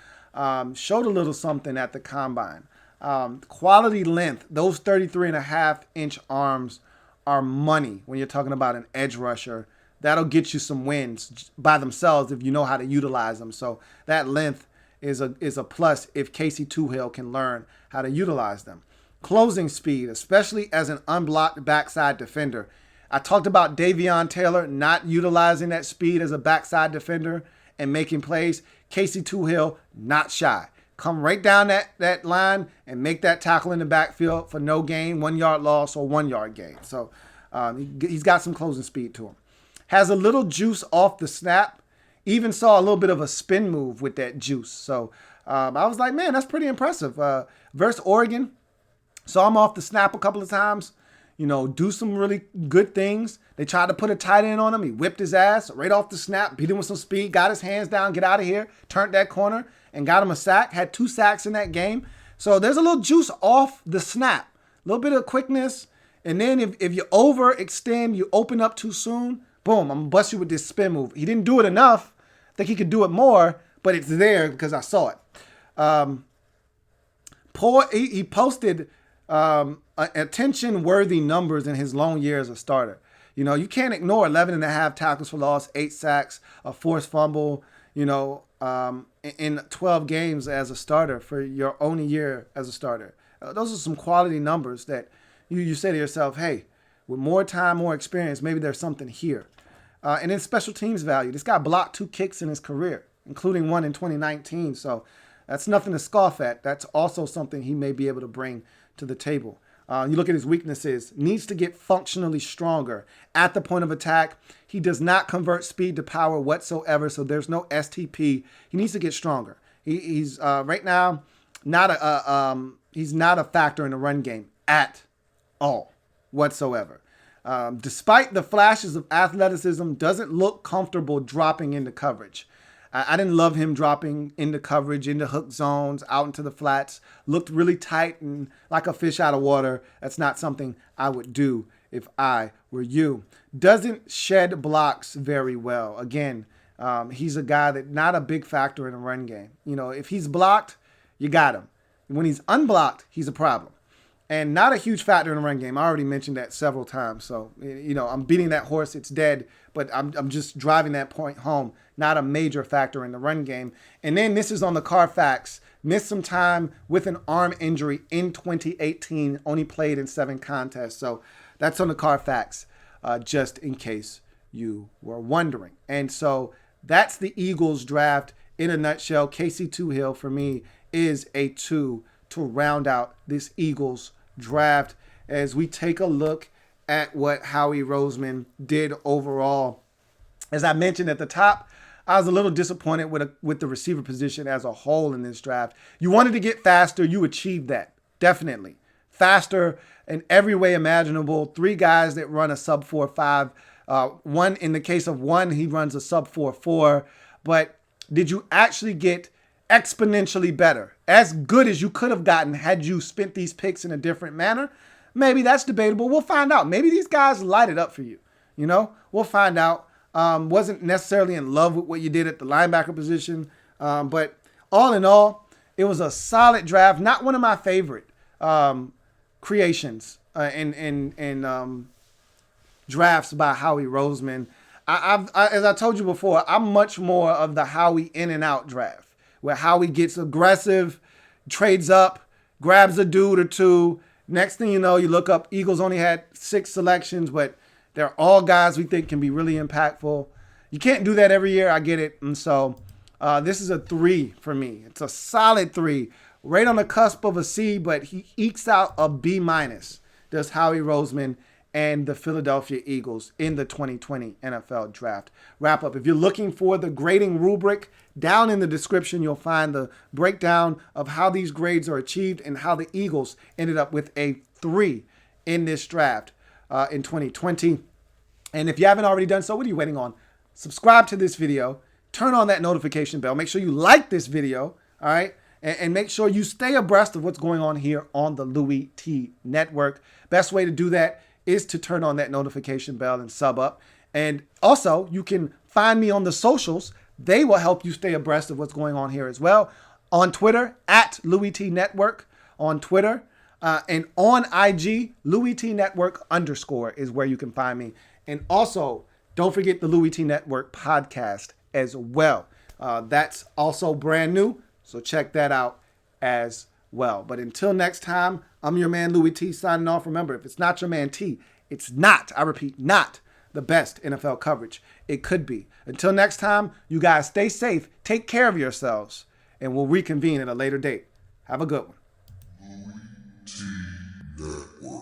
showed a little something at the combine. Quality length, those 33.5-inch arms are money when you're talking about an edge rusher. That'll get you some wins by themselves if you know how to utilize them. So that length is a plus if Casey Toohill can learn how to utilize them. Closing speed, especially as an unblocked backside defender. I talked about Davion Taylor not utilizing that speed as a backside defender and making plays. Casey Toohill, not shy. Come right down that line and make that tackle in the backfield for no gain, 1 yard loss or 1 yard gain. So he's got some closing speed to him. Has a little juice off the snap. Even saw a little bit of a spin move with that juice. So I was like, man, that's pretty impressive. Versus Oregon, saw him off the snap a couple of times. You know, do some really good things. They tried to put a tight end on him. He whipped his ass right off the snap, beat him with some speed, got his hands down, get out of here, turned that corner, and got him a sack. Had 2 sacks in that game. So there's a little juice off the snap. A little bit of quickness. And then if you overextend, you open up too soon, boom, I'm going to bust you with this spin move. He didn't do it enough. I think he could do it more, but it's there because I saw it. He posted attention-worthy numbers in his long year as a starter. You know, you can't ignore 11.5 tackles for loss, 8 sacks, a forced fumble, you know, in 12 games as a starter for your only year as a starter. Those are some quality numbers that you say to yourself, hey, with more time, more experience, maybe there's something here. And then special teams value. This guy blocked 2 kicks in his career, including one in 2019. So that's nothing to scoff at. That's also something he may be able to bring to the table. You look at his weaknesses. Needs to get functionally stronger. At the point of attack, he does not convert speed to power whatsoever, so there's no STP. He needs to get stronger. He's right now he's not a factor in the run game at all whatsoever. Despite the flashes of athleticism, doesn't look comfortable dropping into coverage. I didn't love him dropping into coverage, into hook zones, out into the flats. Looked really tight and like a fish out of water. That's not something I would do if I were you. Doesn't shed blocks very well. Again, he's a guy that not a big factor in a run game. You know, if he's blocked, you got him. When he's unblocked, he's a problem. And not a huge factor in the run game. I already mentioned that several times. So, you know, I'm beating that horse. It's dead. But I'm just driving that point home. Not a major factor in the run game. And then this is on the Carfax. Missed some time with an arm injury in 2018. Only played in 7 contests. So that's on the Carfax, just in case you were wondering. And so that's the Eagles draft in a nutshell. Casey Toohill, for me, is a 2 to round out this Eagles draft as we take a look at what Howie Roseman did overall. As I mentioned at the top, I was a little disappointed with the receiver position as a whole in this draft. You wanted to get faster. You achieved that. Definitely. Faster in every way imaginable. 3 guys that run a sub 4.5. One, in the case of one, he runs a sub 4.4. But did you actually get exponentially better? As good as you could have gotten had you spent these picks in a different manner? Maybe that's debatable. We'll find out. Maybe these guys light it up for you. You know, we'll find out. Wasn't necessarily in love with what you did at the linebacker position. But all in all, it was a solid draft. Not one of my favorite creations in drafts by Howie Roseman. As I told you before, I'm much more of the Howie in and out draft, where Howie gets aggressive, trades up, grabs a dude or two. Next thing you know, you look up, Eagles only had 6 selections, but they're all guys we think can be really impactful. You can't do that every year. I get it. And so this is a 3 for me. It's a solid 3. Right on the cusp of a C, but he ekes out a B-. Does Howie Roseman and the Philadelphia Eagles in the 2020 NFL Draft wrap up. If you're looking for the grading rubric, down in the description, you'll find the breakdown of how these grades are achieved and how the Eagles ended up with a 3 in this draft in 2020. And if you haven't already done so, what are you waiting on? Subscribe to this video. Turn on that notification bell. Make sure you like this video, all right? And make sure you stay abreast of what's going on here on the Louie T Network. Best way to do that is to turn on that notification bell and sub up. And also, you can find me on the socials. They will help you stay abreast of what's going on here as well. On Twitter, at Louie T Network on Twitter. And on IG, Louie T Network _ is where you can find me. And also, don't forget the Louie T Network podcast as well. That's also brand new, so check that out as well. But until next time, I'm your man Louie T signing off. Remember, if it's not your man T, it's not, I repeat, not the best NFL coverage it could be. Until next time, you guys stay safe, take care of yourselves, and we'll reconvene at a later date. Have a good one. Louie T Network.